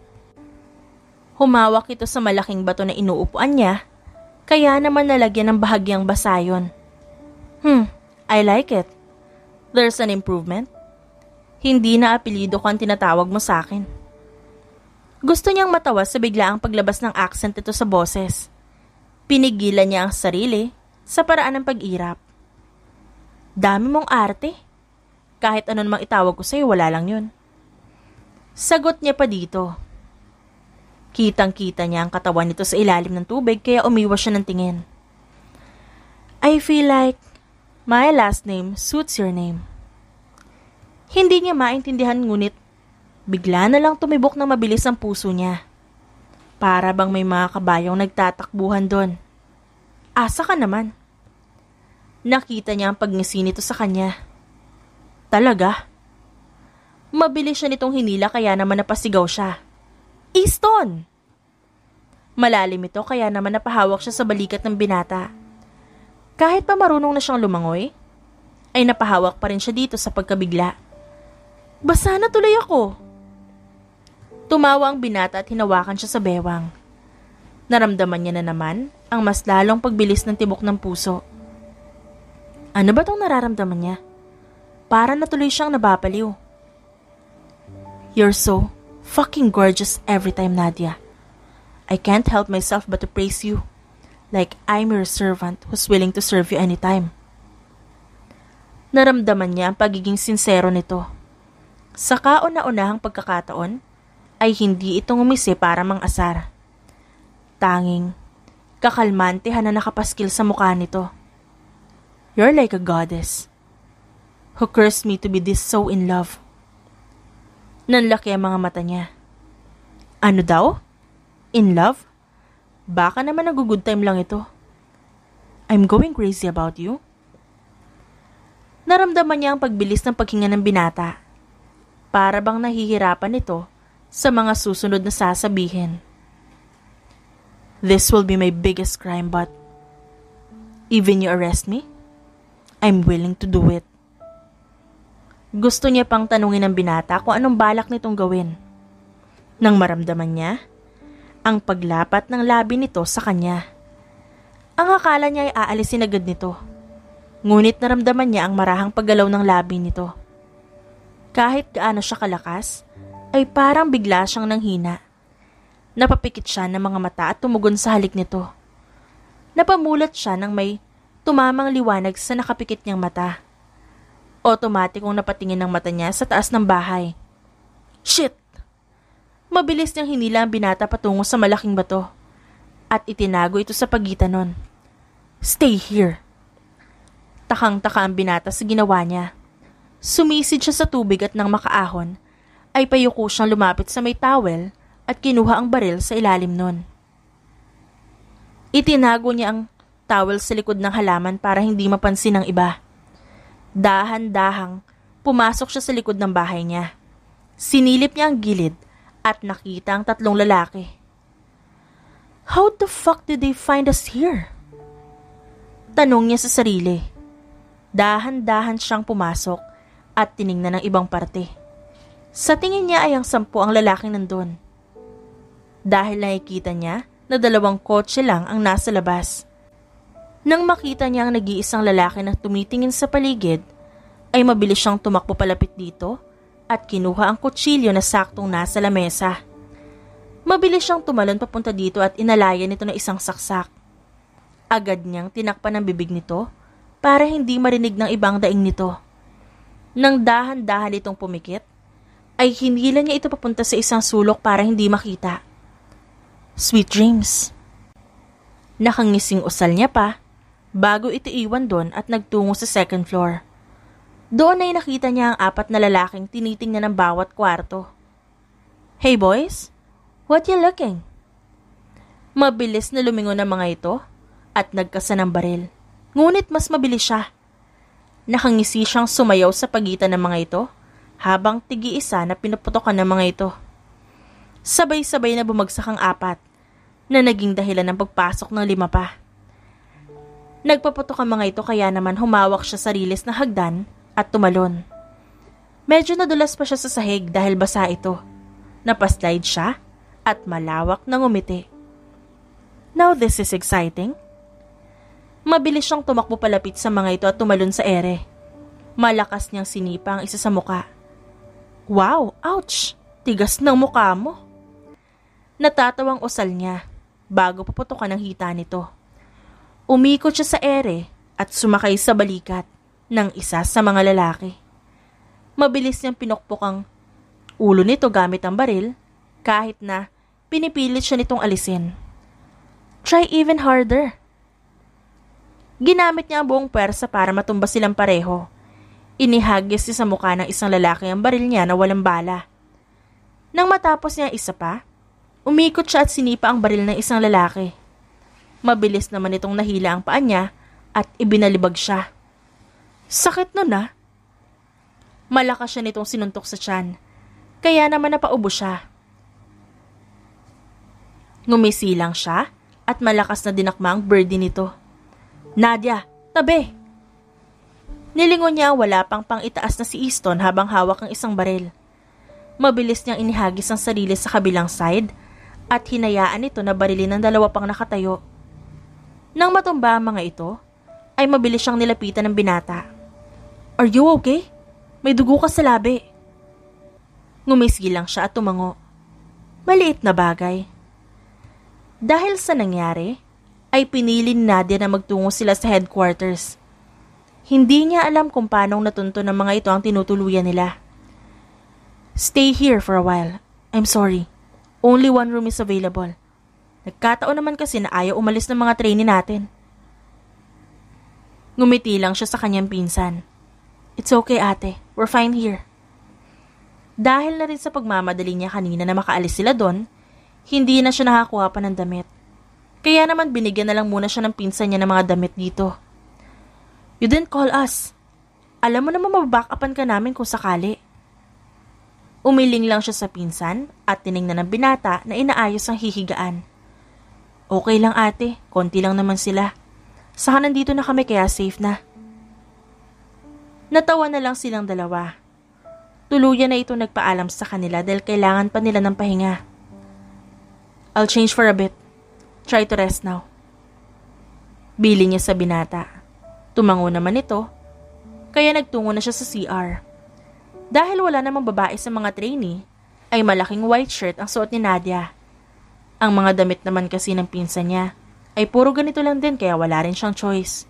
Humawak ito sa malaking bato na inuupuan niya, kaya naman nalagyan ng bahagyang basayon. I like it. There's an improvement. Hindi na apelyido ko ang tinatawag mo sa akin. Gusto niyang matawa sa biglaang paglabas ng accent ito sa boses. Pinigilan niya ang sarili sa paraan ng pag-irap. Dami mong arte. Kahit ano namang itawag ko sa'yo, wala lang yun. Sagot niya pa dito. Kitang-kita niya ang katawan nito sa ilalim ng tubig kaya umiwas siya ng tingin. I feel like my last name suits your name. Hindi niya maintindihan ngunit bigla na lang tumibok ng mabilis ang puso niya. Para bang may mga kabayong nagtatakbuhan doon. Asa ka naman. Nakita niya ang pagngisi nito sa kanya. Talaga? Mabilis siya nitong hinila kaya naman napasigaw siya. Easton! Malalim ito kaya naman napahawak siya sa balikat ng binata. Kahit pa marunong na siyang lumangoy, ay napahawak pa rin siya dito sa pagkabigla. Basa na tuloy ako. Tumawa ang binata at hinawakan siya sa bewang. Naramdaman niya na naman ang mas lalong pagbilis ng tibok ng puso. Ano ba tong nararamdaman niya? Para natuloy siyang nababaliw. You're so fucking gorgeous every time, Nadia. I can't help myself but to praise you. Like I'm your servant who's willing to serve you anytime. Naramdaman niya ang pagiging sinsero nito. Sa kauna-unahang pagkakataon, ay hindi ito ngumisi para mang-asar. Tanging, kakalmantehan na nakapaskil sa mukha nito. You're like a goddess who cursed me to be this so in love. Nanlaki ang mga mata niya. Ano daw? In love? Baka naman nag-good time lang ito. I'm going crazy about you. Naramdaman niya ang pagbilis ng paghinga ng binata. Para bang nahihirapan ito sa mga susunod na sasabihin. This will be my biggest crime, but even you arrest me, I'm willing to do it. Gusto niya pang tanungin ng binata kung anong balak nitong gawin. Nang maramdaman niya ang paglapat ng labi nito sa kanya. Ang akala niya ay aalisin agad nito. Ngunit naramdaman niya ang marahang paggalaw ng labi nito. Kahit gaano siya kalakas, ay parang bigla siyang nanghina. Napapikit siya ng mga mata at tumugon sa halik nito. Napamulat siya nang may tumamang liwanag sa nakapikit niyang mata. Otomatikong napatingin ng mata niya sa taas ng bahay. Shit! Mabilis niyang hinila ang binata patungo sa malaking bato at itinago ito sa pagitan nun. Stay here! Takang-taka ang binata sa ginawa niya. Sumisid siya sa tubig at nang makaahon, ay payuko siyang lumapit sa may towel at kinuha ang baril sa ilalim nun. Itinago niya ang towel sa likod ng halaman para hindi mapansin ng iba. Dahan-dahang pumasok siya sa likod ng bahay niya. Sinilip niya ang gilid at nakita ang 3 lalaki. How the fuck did they find us here? Tanong niya sa sarili. Dahan-dahan siyang pumasok at tiningnan ng ibang parte. Sa tingin niya ay ang 10 ang lalaking nandun. Dahil nakikita niya na 2 kotse lang ang nasa labas. Nang makita niya ang nag-iisang lalaki na tumitingin sa paligid, ay mabilis siyang tumakbo palapit dito at kinuha ang kutsilyo na saktong nasa lamesa. Mabilis siyang tumalon papunta dito at inalayan ito ng isang saksak. Agad niyang tinakpan ang bibig nito para hindi marinig ng ibang daing nito. Nang dahan-dahan itong pumikit, ay hinila niya ito papunta sa isang sulok para hindi makita. Sweet dreams. Nakangising usal niya pa bago ito iwan doon at nagtungo sa 2nd floor. Doon ay nakita niya ang 4 na lalaking tinitingnan ng bawat kwarto. Hey boys, what you looking? Mabilis na lumingon ang mga ito at nagkasa ng baril. Ngunit mas mabilis siya. Nakangisi siyang sumayaw sa pagitan ng mga ito habang tigi-isa na pinuputokan ng mga ito. Sabay-sabay na bumagsak ang 4 na naging dahilan ng pagpasok ng 5 pa. Nagpaputok ang mga ito kaya naman humawak siya sa riles na hagdan at tumalon. Medyo nadulas pa siya sa sahig dahil basa ito. Napaslide siya at malawak na ngumiti. Now this is exciting. Mabilis siyang tumakbo palapit sa mga ito at tumalon sa ere. Malakas niyang sinipa ang isa sa muka. Wow, ouch! Tigas ng muka mo. Natatawang usal niya bago paputokan ang hita nito. Umikot siya sa ere at sumakay sa balikat ng isa sa mga lalaki. Mabilis niyang pinukpok ang ulo nito gamit ang baril kahit na pinipilit siya nitong alisin. Try even harder. Ginamit niya ang buong pwersa para matumba silang pareho. Inihagis niya sa mukha ng isang lalaki ang baril niya na walang bala. Nang matapos niya isa pa, umikot siya at sinipa ang baril ng isang lalaki. Mabilis naman itong nahila ang paa niya at ibinalibag siya. Sakit nun ah. Malakas siya nitong sinuntok sa tiyan, kaya naman napaubo siya. Ngumisilang siya at malakas na dinakma ang birdie nito. Nadia, tabi! Nilingon niya wala pang itaas na si Easton habang hawak ang isang baril. Mabilis niyang inihagis ang sarili sa kabilang side at hinayaan ito na barilin ng 2 pang nakatayo. Nang matumba ang mga ito, ay mabilis siyang nilapitan ng binata. Are you okay? May dugo ka sa labi. Ngumisgi lang siya at tumango. Maliit na bagay. Dahil sa nangyari, ay pinili ni Nadia na magtungo sila sa headquarters. Hindi niya alam kung paano natunto ng mga ito ang tinutuluyan nila. Stay here for a while. I'm sorry. Only 1 room is available. Nagkataon naman kasi na ayaw umalis ng mga trainee natin. Ngumiti lang siya sa kanyang pinsan. It's okay ate, we're fine here. Dahil na rin sa pagmamadali niya kanina na makaalis sila doon, hindi na siya nakakuha pa ng damit. Kaya naman binigyan na lang muna siya ng pinsan niya ng mga damit dito. You didn't call us. Alam mo naman mababackupan ka namin kung sakali. Umiling lang siya sa pinsan at tiningnan ng binata na inaayos ang hihigaan. Okay lang ate, konti lang naman sila. Saka nandito na kami kaya safe na. Natawa na lang silang dalawa. Tuluyan na ito nagpaalam sa kanila dahil kailangan pa nila ng pahinga. I'll change for a bit. Try to rest now. Bili niya sa binata. Tumango naman ito, kaya nagtungo na siya sa CR. Dahil wala namang babae sa mga trainee, ay malaking white shirt ang suot ni Nadia. Ang mga damit naman kasi ng pinsan niya ay puro ganito lang din kaya wala rin siyang choice.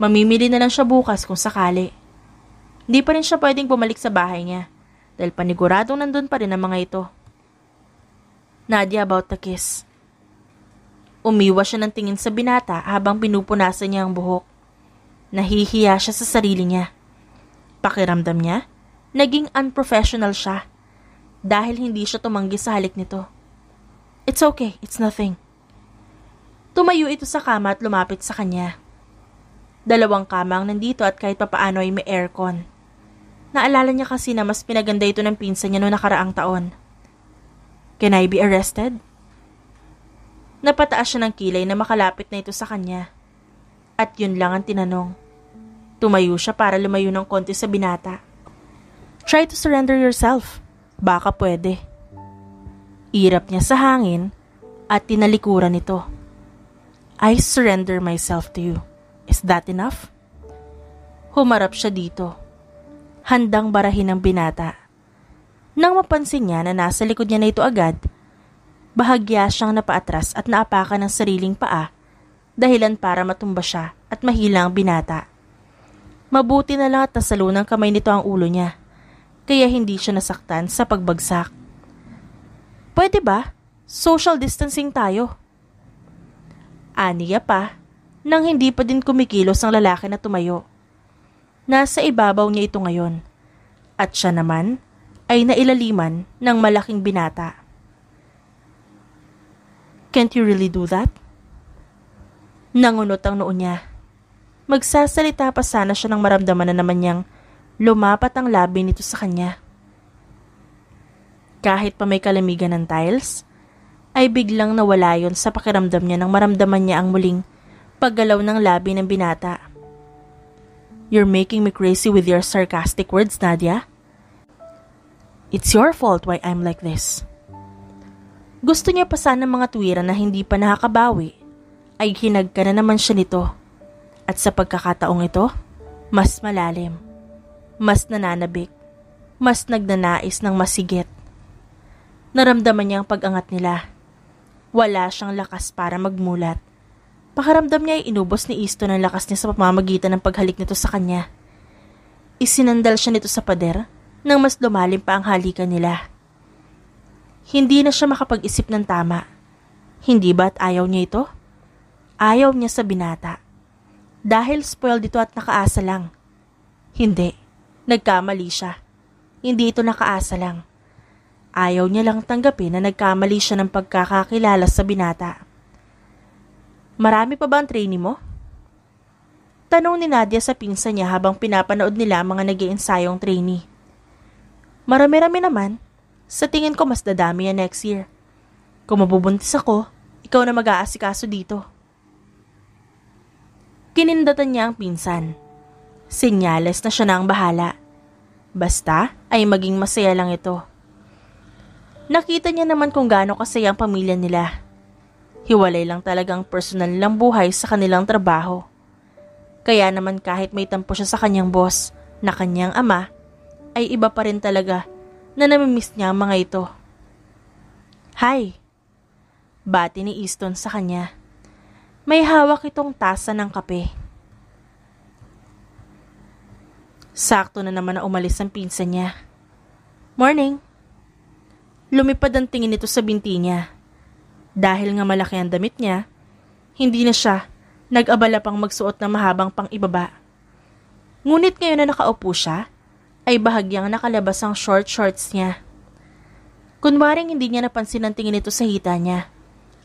Mamimili na lang siya bukas kung sakali. Hindi pa rin siya pwedeng bumalik sa bahay niya dahil paniguradong nandun pa rin ang mga ito. Nadia about the kiss. Umiwas siya ng tingin sa binata habang pinupunasan niya ang buhok. Nahihiya siya sa sarili niya. Pakiramdam niya, naging unprofessional siya dahil hindi siya tumanggi sa halik nito. It's okay, it's nothing. Tumayo ito sa kama at lumapit sa kanya. 2 kama ang nandito at kahit papaano ay may aircon. Naalala niya kasi na mas pinaganda ito ng pinsan niya noong nakaraang taon. Can I be arrested? Napataas siya ng kilay na makalapit na ito sa kanya. At yun lang ang tinanong. Tumayo siya para lumayo ng konti sa binata. Try to surrender yourself. Baka pwede. Irap niya sa hangin at tinalikuran ito. I surrender myself to you. Is that enough? Humarap siya dito. Handang barahin ng binata. Nang mapansin niya na nasa likod niya na ito agad, bahagya siyang napaatras at naapakan ng sariling paa, dahilan para matumba siya at mahila ang binata. Mabuti na lang at nasalo ng kamay nito ang ulo niya, kaya hindi siya nasaktan sa pagbagsak. Pwede ba? Social distancing tayo. Aniya pa, nang hindi pa din kumikilos ang lalaki na tumayo. Nasa ibabaw niya ito ngayon, at siya naman ay nailaliman ng malaking binata. Can't you really do that? Nangunot ang noo niya. Magsasalita pa sana siya nang maramdaman na naman niyang lumapat ang labi nito sa kanya. Kahit pa may kalamigan ng tiles, ay biglang nawala yon sa pakiramdam niya nang maramdaman niya ang muling paggalaw ng labi ng binata. You're making me crazy with your sarcastic words, Nadia. It's your fault why I'm like this. Gusto niya pa sana mga tuwiran na hindi pa nakakabawi, ay hinagka na naman siya nito. At sa pagkakataong ito, mas malalim, mas nananabik, mas nagnanais ng masigit. Naramdaman niya ang pag-angat nila. Wala siyang lakas para magmulat. Pakiramdam niya ay inubos ni Easton ang lakas niya sa pamamagitan ng paghalik nito sa kanya. Isinandal siya nito sa pader nang mas lumalim pa ang halikan nila. Hindi na siya makapag-isip ng tama. Hindi ba't ayaw niya ito? Ayaw niya sa binata. Dahil spoiled ito at nakaasa lang. Hindi. Nagkamali siya. Hindi ito nakaasa lang. Ayaw niya lang tanggapin na nagkamali siya ng pagkakakilala sa binata. Marami pa ba ang trainee mo? Tanong ni Nadia sa pinsan niya habang pinapanood nila ang mga nag-iensayong trainee. Marami-rami naman. Sa tingin ko mas dadami yan next year. Kung mabubuntis ako, ikaw na mag-aasikaso dito. Kinindatan niya ang pinsan. Senyales na siya na ang bahala. Basta ay maging masaya lang ito. Nakita niya naman kung gaano kasaya ang pamilya nila. Hiwalay lang talagang personal lang buhay sa kanilang trabaho. Kaya naman kahit may tampo siya sa kanyang boss na kanyang ama, ay iba pa rin talaga na namimiss niya ang mga ito. Hi! Bati ni Easton sa kanya. May hawak itong tasa ng kape. Sakto na naman na umalis ang pinsan niya. Morning! Lumipad ang tingin nito sa binti niya. Dahil nga malaki ang damit niya, hindi na siya nag-abala pang magsuot ng mahabang pang ibaba. Ngunit ngayon na nakaupo siya, ay bahagyang nakalabas ang short shorts niya. Kunwaring hindi niya napansin ang tingin nito sa hita niya,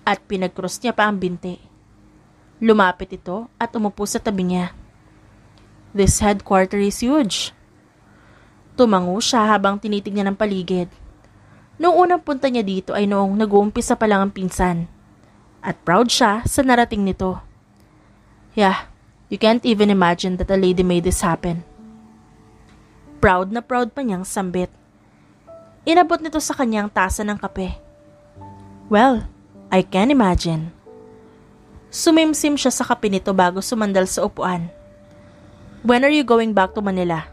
at pinag-cross niya pa ang binti. Lumapit ito at umupo sa tabi niya. This headquarter is huge. Tumango siya habang tinitignan ng paligid. Noong unang punta niya dito ay noong nag-uumpisa pa lang ang pinsan. At proud siya sa narating nito. Yeah, you can't even imagine that a lady made this happen. Proud na proud pa niyang sambit. Inabot nito sa kanyang tasa ng kape. Well, I can imagine. Sumimsim siya sa kape nito bago sumandal sa upuan. When are you going back to Manila?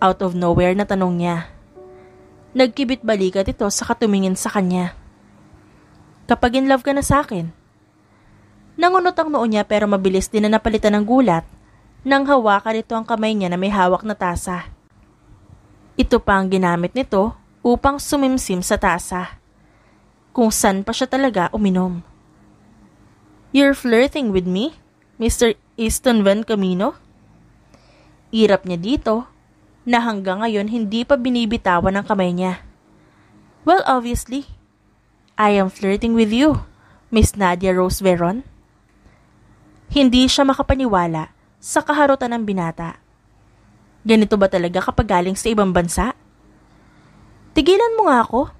Out of nowhere na tanong niya. Nagkibit balikat ito sa katumingin sa kanya. Kapag in love ka na sa akin. Nangunot ang noo niya pero mabilis din na napalitan ng gulat nang hawakan ito ang kamay niya na may hawak na tasa. Ito pa ang ginamit nito upang sumimsim sa tasa. Kung saan pa siya talaga uminom. You're flirting with me, Mr. Easton Van Camino? Irap niya dito na hanggang ngayon hindi pa binibitawan ang kamay niya. Well, obviously, I am flirting with you, Miss Nadia Rose Veron. Hindi siya makapaniwala sa kaharutan ng binata. Ganito ba talaga kapag galing sa ibang bansa? Tigilan mo nga ako.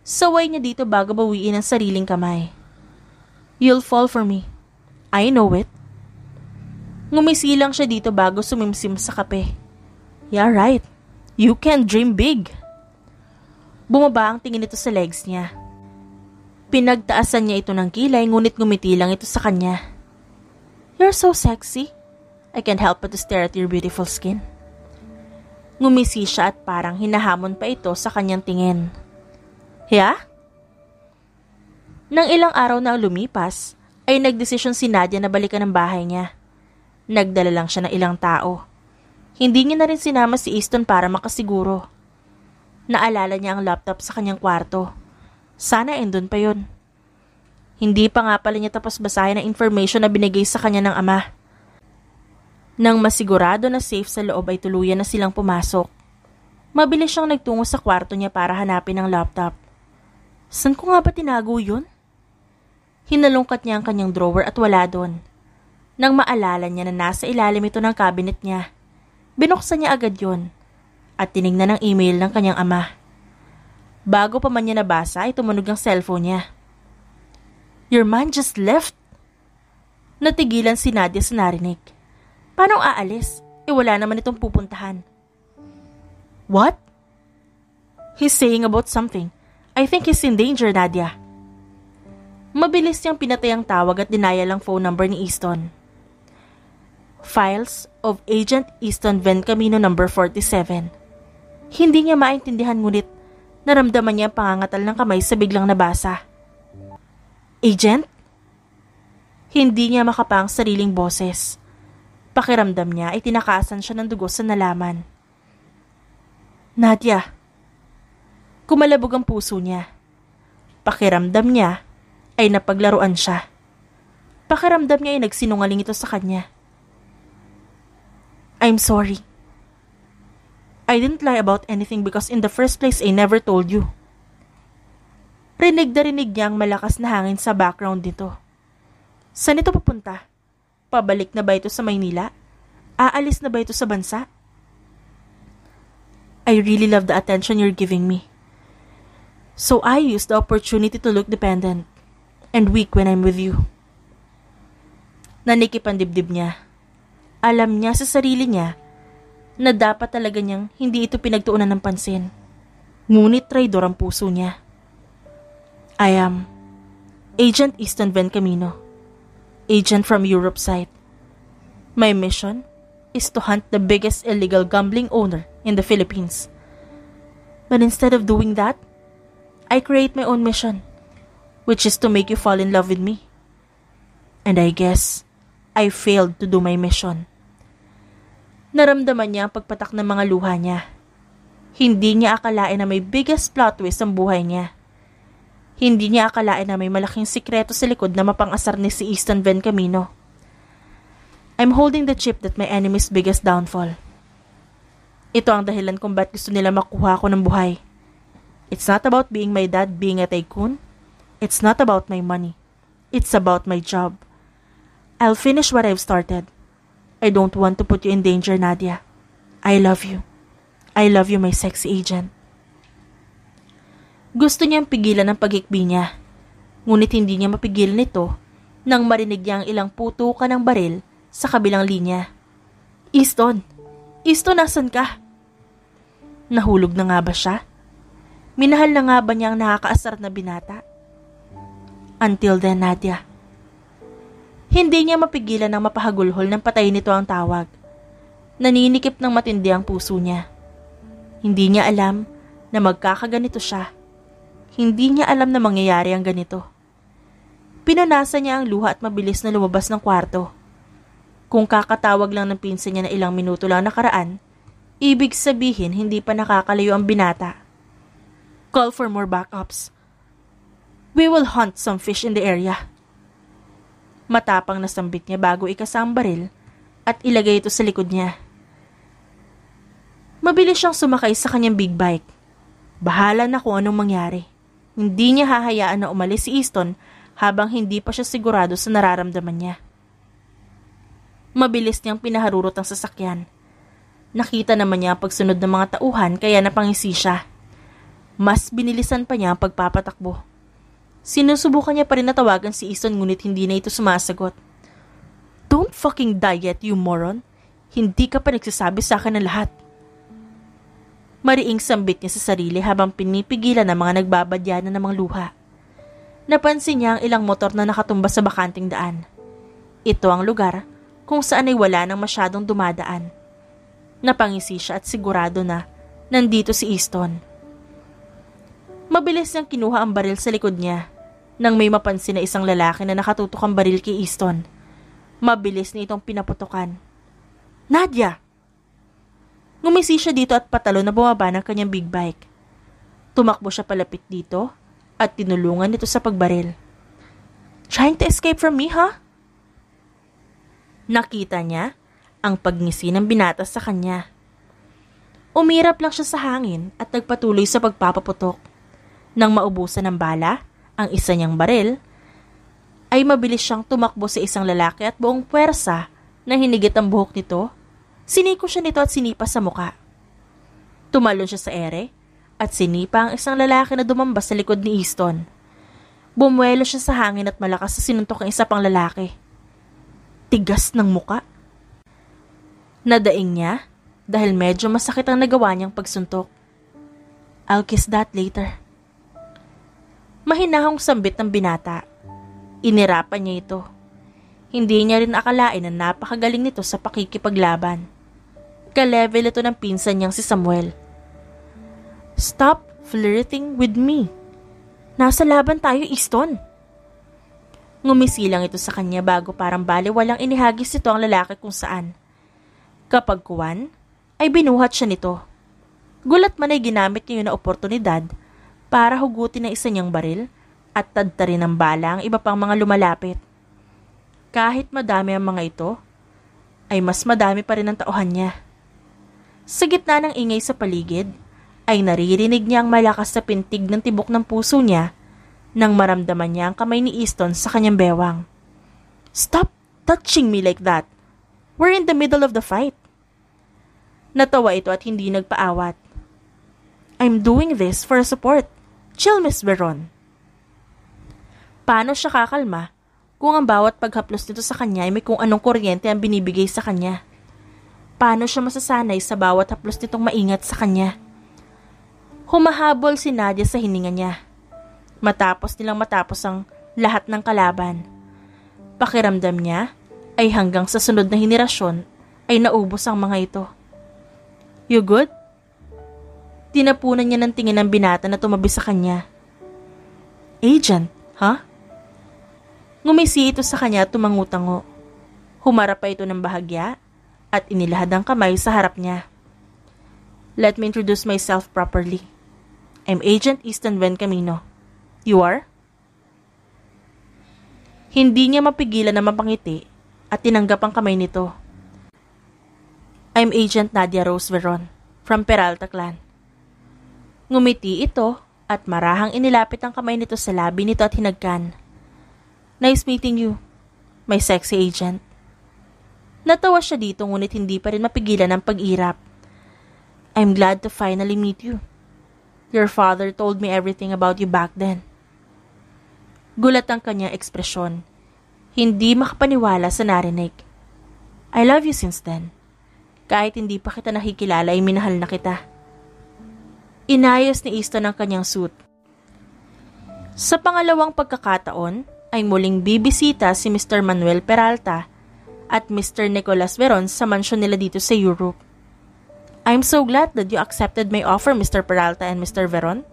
Saway niya dito bago bawiin ang sariling kamay. You'll fall for me. I know it. Ngumisi lang siya dito bago sumimsim sa kape. Yeah, right. You can dream big. Bumaba ang tingin nito sa legs niya. Pinagtaasan niya ito ng kilay ngunit ngumiti lang ito sa kanya. You're so sexy. I can't help but to stare at your beautiful skin. Ngumisi siya at parang hinahamon pa ito sa kanyang tingin. Yeah? Nang ilang araw na lumipas, ay nagdesisyon si Nadia na balikan ang bahay niya. Nagdala lang siya ng ilang tao. Hindi niya na rin sinama si Easton para makasiguro. Naalala niya ang laptop sa kanyang kwarto. Sana endon pa yun. Hindi pa nga pala niya tapos basahin ang information na binigay sa kanya ng ama. Nang masigurado na safe sa loob ay tuluyan na silang pumasok. Mabilis siyang nagtungo sa kwarto niya para hanapin ang laptop. San ko nga ba tinago yun? Hinalungkat niya ang kanyang drawer at wala doon. Nang maalala niya na nasa ilalim ito ng cabinet niya, binuksan niya agad yon at tinignan ang email ng kanyang ama. Bago pa man niya nabasa ay tumunog ang cellphone niya. Your man just left? Natigilan si Nadia sa narinig. Paano aalis? Wala naman itong pupuntahan. What? He's saying about something. I think he's in danger, Nadia. Mabilis niyang pinatay ang tawag at dinaya lang phone number ni Easton. Files of Agent Easton Van Camino number 47. Hindi niya maintindihan ngunit naramdaman niya ang pangangatal ng kamay sa biglang nabasa. Agent? Hindi niya makapa ang sariling boses. Pakiramdam niya ay tinakasan siya ng dugo sa nalaman. Nadia. Kumalabog ang puso niya. Pakiramdam niya ay napaglaruan siya. Pakiramdam niya ay nagsinungaling ito sa kanya. I'm sorry. I didn't lie about anything because in the first place I never told you. Rinig na rinig niya ang malakas na hangin sa background nito. Saan ito papunta? Pabalik na ba ito sa Maynila? Aalis na ba ito sa bansa? I really love the attention you're giving me. So I use the opportunity to look dependent and weak when I'm with you. Nanikip ang dibdib niya. Alam niya sa sarili niya na dapat talaga niyang hindi ito pinagtuunan ng pansin. Ngunit traidor ang puso niya. I am Agent Easton Van Camino, agent from Europe side. My mission is to hunt the biggest illegal gambling owner in the Philippines. But instead of doing that, I create my own mission, which is to make you fall in love with me. And I guess I failed to do my mission. Naramdaman niya ang pagpatak ng mga luha niya. Hindi niya akalain na may biggest plot twist ang buhay niya. Hindi niya akalain na may malaking sikreto sa likod na mapang-asar ni si Easton Van Camino. I'm holding the chip that my enemy's biggest downfall. Ito ang dahilan kung ba't gusto nila makuha ko ng buhay. It's not about being my dad being a tycoon. It's not about my money. It's about my job. I'll finish what I've started. I don't want to put you in danger, Nadia. I love you. I love you, my sexy agent. Gusto niyang pigilan ang paghikbi niya, ngunit hindi niya mapigilan ito nang marinig niya ang ilang putukan ng baril sa kabilang linya. Easton! Easton, nasan ka? Nahulog na nga ba siya? Minahal na nga ba niya ang nakakaasar na binata? Until then, Nadia. Hindi niya mapigilan ang mapahagulhol ng patayin nito ang tawag. Naninikip ng matindi ang puso niya. Hindi niya alam na magkakaganito siya. Hindi niya alam na mangyayari ang ganito. Pinanasa niya ang luha at mabilis na lumabas ng kwarto. Kung kakatawag lang ng pinsan niya na ilang minuto lang nakaraan, ibig sabihin hindi pa nakakalayo ang binata. Call for more backups. We will hunt some fish in the area. Matapang na sambit niya bago ikasa ang baril at ilagay ito sa likod niya. Mabilis siyang sumakay sa kanyang big bike. Bahala na kung anong mangyari. Hindi niya hahayaan na umalis si Easton habang hindi pa siya sigurado sa nararamdaman niya. Mabilis niyang pinaharurot ang sasakyan. Nakita naman niya ang pagsunod ng mga tauhan kaya napangisi siya. Mas binilisan pa niya ang pagpapatakbo. Sinusubukan niya pa rin na tawagan si Easton ngunit hindi na ito sumasagot. Don't fucking die yet, you moron. Hindi ka pa nagsasabi sa akin ng lahat. Mariing sambit niya sa sarili habang pinipigilan ang mga nagbabadyanan ng mga luha. Napansin niya ang ilang motor na nakatumba sa bakanting daan. Ito ang lugar kung saan ay wala nang masyadong dumadaan. Napangisi siya at sigurado na nandito si Easton. Mabilis niyang kinuha ang baril sa likod niya nang may mapansin na isang lalaki na nakatutok ang baril kay Easton. Mabilis na itong pinaputokan. Nadia! Ngumisi siya dito at patalo na bumaba ng kanyang big bike. Tumakbo siya palapit dito at tinulungan ito sa pagbaril. Trying to escape from me, huh? Nakita niya ang pagngisi ng binata sa kanya. Umirap lang siya sa hangin at nagpatuloy sa pagpapaputok. Nang maubusan ng bala, ang isa niyang baril, ay mabilis siyang tumakbo sa isang lalaki at buong puwersa na hinigit ang buhok nito. Siniko siya nito at sinipa sa muka. Tumalon siya sa ere at sinipa ang isang lalaki na dumamba sa likod ni Easton. Bumuelo siya sa hangin at malakas sa sinuntok ang isa pang lalaki. Tigas ng muka. Nadaing niya dahil medyo masakit ang nagawa niyang pagsuntok. I'll kiss that later. Mahinahong sambit ng binata. Inirapan niya ito. Hindi niya rin akalain na napakagaling nito sa pakikipaglaban. Ka-level ito ng pinsan niyang si Samuel. Stop flirting with me. Nasa laban tayo, Easton. Ngumisi lang ito sa kanya bago parang baliwalang inihagis ito ang lalaki kung saan. Kapag kuwan, ay binuhat siya nito. Gulat man ay ginamit niya yun na oportunidad para hugutin ang isa niyang baril at tadtarin ng bala ang iba pang mga lumalapit. Kahit madami ang mga ito, ay mas madami pa rin ang tauhan niya. Sa gitna ng ingay sa paligid, ay naririnig niya ang malakas na pintig ng tibok ng puso niya nang maramdaman niya ang kamay ni Easton sa kanyang bewang. Stop touching me like that. We're in the middle of the fight. Natawa ito at hindi nagpaawat. I'm doing this for support. Chill, Miss Veron. Paano siya kakalma kung ang bawat paghaplos nito sa kanya ay may kung anong kuryente ang binibigay sa kanya? Paano siya masasanay sa bawat haplos nitong maingat sa kanya? Humahabol si Nadia sa hininga niya. Matapos ang lahat ng kalaban. Pakiramdam niya ay hanggang sa sunod na henerasyon ay naubos ang mga ito. You good? Tinapunan niya ng tingin ng binata na tumabi sa kanya. Agent, huh? Ngumisi ito sa kanya at tumangutango. Humarap pa ito ng bahagya at inilahad ang kamay sa harap niya. Let me introduce myself properly. I'm Agent Easton Ven Camino. You are? Hindi niya mapigilan na mapangiti at tinanggap ang kamay nito. I'm Agent Nadia Rose Veron from Peralta Clan. Ngumiti ito at marahang inilapit ang kamay nito sa labi nito at hinagkan. Nice meeting you, my sexy agent. Natawa siya dito ngunit hindi pa rin mapigilan ang pag-irap. I'm glad to finally meet you. Your father told me everything about you back then. Gulat ang kanyang ekspresyon. Hindi makapaniwala sa narinig. I love you since then. Kahit hindi pa kita nakikilala ay minahal na kita. Inayos ni Easton ang kanyang suit. Sa pangalawang pagkakataon ay muling bibisita si Mr. Manuel Peralta at Mr. Nicolas Veron sa mansyon nila dito sa Europe. I'm so glad that you accepted my offer, Mr. Peralta and Mr. Veron.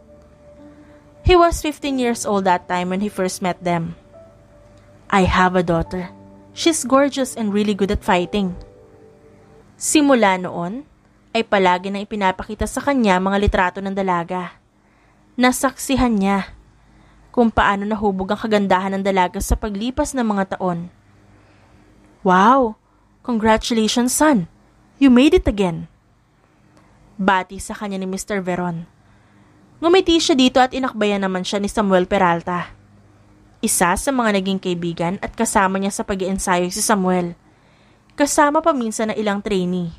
He was 15 years old that time when he first met them. I have a daughter. She's gorgeous and really good at fighting. Simula noon, ay palagi na ipinapakita sa kanya mga litrato ng dalaga. Nasaksihan niya kung paano nahubog ang kagandahan ng dalaga sa paglipas ng mga taon. Wow! Congratulations, son! You made it again! Bati sa kanya ni Mr. Veron. Ngumiti siya dito at inakbayan naman siya ni Samuel Peralta. Isa sa mga naging kaibigan at kasama niya sa pag-iensayo si Samuel. Kasama pa minsan na ilang trainee.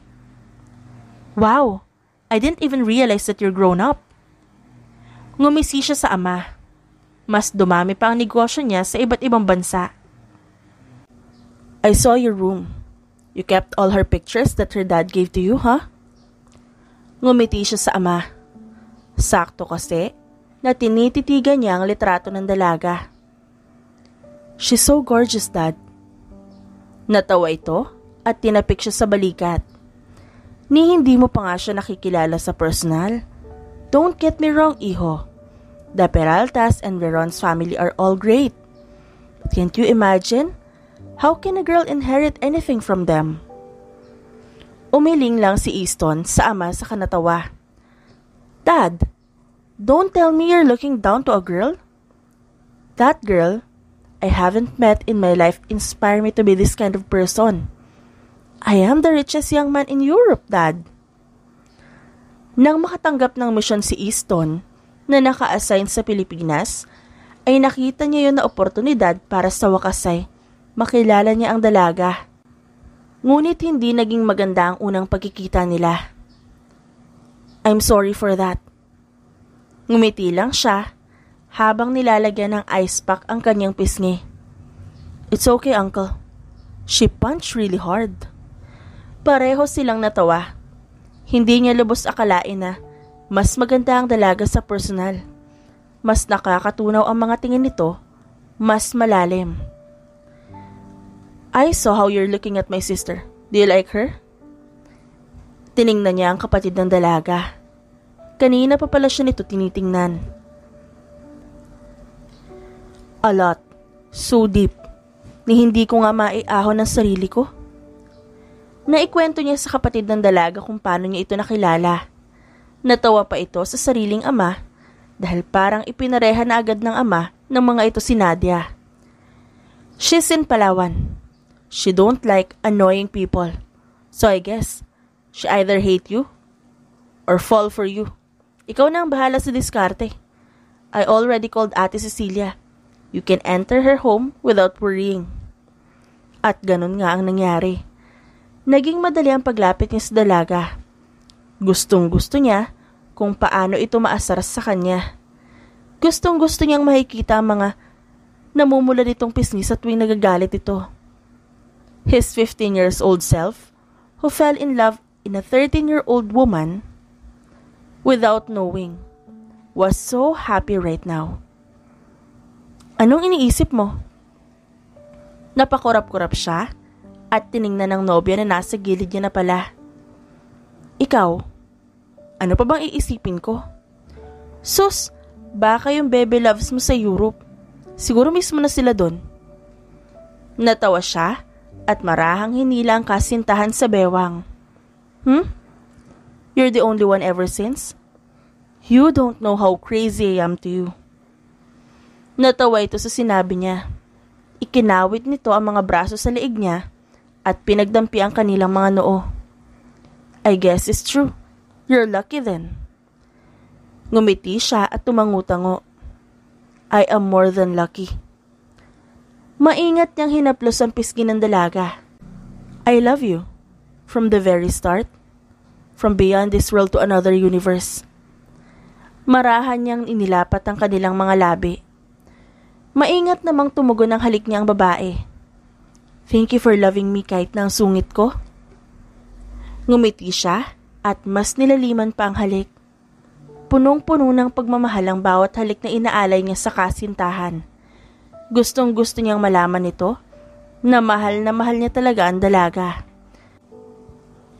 Wow! I didn't even realize that you're grown up. Ngumisi siya sa ama. Mas dumami pa ang negosyo niya sa iba't ibang bansa. I saw your room. You kept all her pictures that her dad gave to you, huh? Ngumiti siya sa ama. Sakto kasi na tinititigan niya ang litrato ng dalaga. She's so gorgeous, Dad. Natawa ito at tinapik siya sa balikat. Ni hindi mo pa nga siya nakikilala sa personal. Don't get me wrong, iho. The Peraltas and Veron's family are all great. But can't you imagine? How can a girl inherit anything from them? Umiling lang si Easton sa ama sa kanatawa. Dad, don't tell me you're looking down to a girl. That girl I haven't met in my life inspired me to be this kind of person. I am the richest young man in Europe, Dad. Nang makatanggap ng misyon si Easton na naka-assign sa Pilipinas, ay nakita niya yun na oportunidad para sa wakas ay makilala niya ang dalaga. Ngunit hindi naging maganda ang unang pagkikita nila. I'm sorry for that. Ngumiti lang siya habang nilalagyan ng ice pack ang kanyang pisngi. It's okay, Uncle. She punched really hard. Pareho silang natawa. Hindi niya lubos akalain na mas maganda ang dalaga sa personal. Mas nakakatunaw ang mga tingin nito, mas malalim. I saw how you're looking at my sister. Do you like her? Tiningnan niya ang kapatid ng dalaga. Kanina pa pala siya nito tinitingnan. A lot. So deep. Ni hindi ko nga maiahon ang sarili ko. Naikwento niya sa kapatid ng dalaga kung paano niya ito nakilala. Natawa pa ito sa sariling ama dahil parang ipinareha na agad ng ama ng mga ito si Nadia. She's in Palawan. She don't like annoying people. So I guess she either hate you or fall for you. Ikaw na ang bahala sa diskarte. I already called Ate Cecilia. You can enter her home without worrying. At ganun nga ang nangyari. Naging madali ang paglapit niya sa dalaga. Gustong-gusto niya kung paano ito maasar sa kanya. Gustong-gusto niyang makikita ang mga namumula nitong pisngi sa tuwing nagagalit ito. His 15 years old self, who fell in love in a 13-year-old woman without knowing, was so happy right now. Anong iniisip mo? Napakurap-kurap siya at tiningnan ng nobya na nasa gilid niya na pala. Ikaw, ano pa bang iisipin ko? Sus, baka yung baby loves mo sa Europe. Siguro mismo na sila doon. Natawa siya at marahang hinila ang kasintahan sa bewang. You're the only one ever since? You don't know how crazy I am to you. Natawa ito sa sinabi niya. Ikinawit nito ang mga braso sa leeg niya at pinagdampi ang kanilang mga noo. I guess it's true. You're lucky then. Ngumiti siya at tumangutango. I am more than lucky. Maingat niyang hinaplos ang pisngi ng dalaga. I love you. From the very start. From beyond this world to another universe. Marahan niyang inilapat ang kanilang mga labi. Maingat namang tumugon ang halik niya ang babae. Thank you for loving me kahit na ang sungit ko. Ngumiti siya at mas nilaliman pa ang halik. Punong-puno ng pagmamahal ang bawat halik na inaalay niya sa kasintahan. Gustong-gusto niyang malaman nito na mahal niya talaga ang dalaga.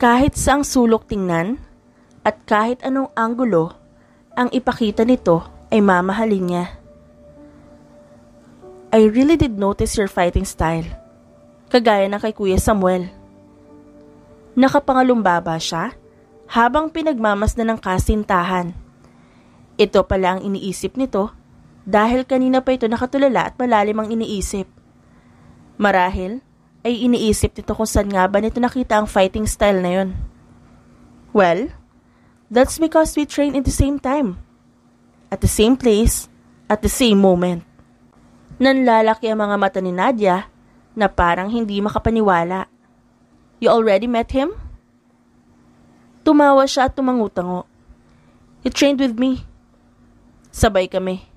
Kahit saang sulok tingnan at kahit anong anggulo ang ipakita nito ay mamahalin niya. I really did notice your fighting style, kagaya ng kay Kuya Samuel. Nakapangalumbaba siya habang pinagmamasdan ng kasintahan. Ito pala ang iniisip nito dahil kanina pa ito nakatulala at malalim ang iniisip. Marahil ay iniisip nito kung saan nga ba nito nakita ang fighting style na yun. Well, that's because we train at the same time, at the same place, at the same moment. Nanlalaki ang mga mata ni Nadia na parang hindi makapaniwala. You already met him? Tumawa siya at tumangutango. He trained with me. Sabay kami.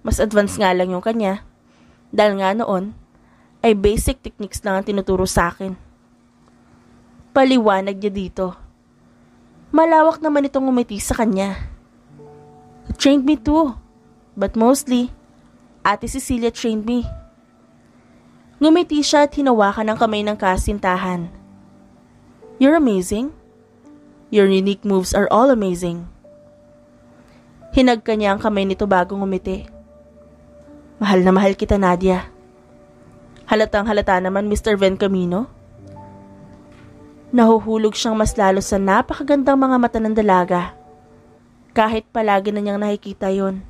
Mas advanced nga lang yung kanya. Dahil nga noon, ay basic techniques lang ang tinuturo sa akin. Paliwanag niya dito. Malawak naman itong ngumiti sa kanya. He trained me too. But mostly, Ate Cecilia trained me. Ngumiti siya at hinawakan ang kamay ng kasintahan. You're amazing. Your unique moves are all amazing. Hinagka niya ang kamay nito bago ngumiti. Mahal na mahal kita, Nadia. Halatang halata naman, Mr. Ven Camino. Nahuhulog siyang mas lalo sa napakagandang mga mata ng dalaga. Kahit palagi na niyang nakikita yon,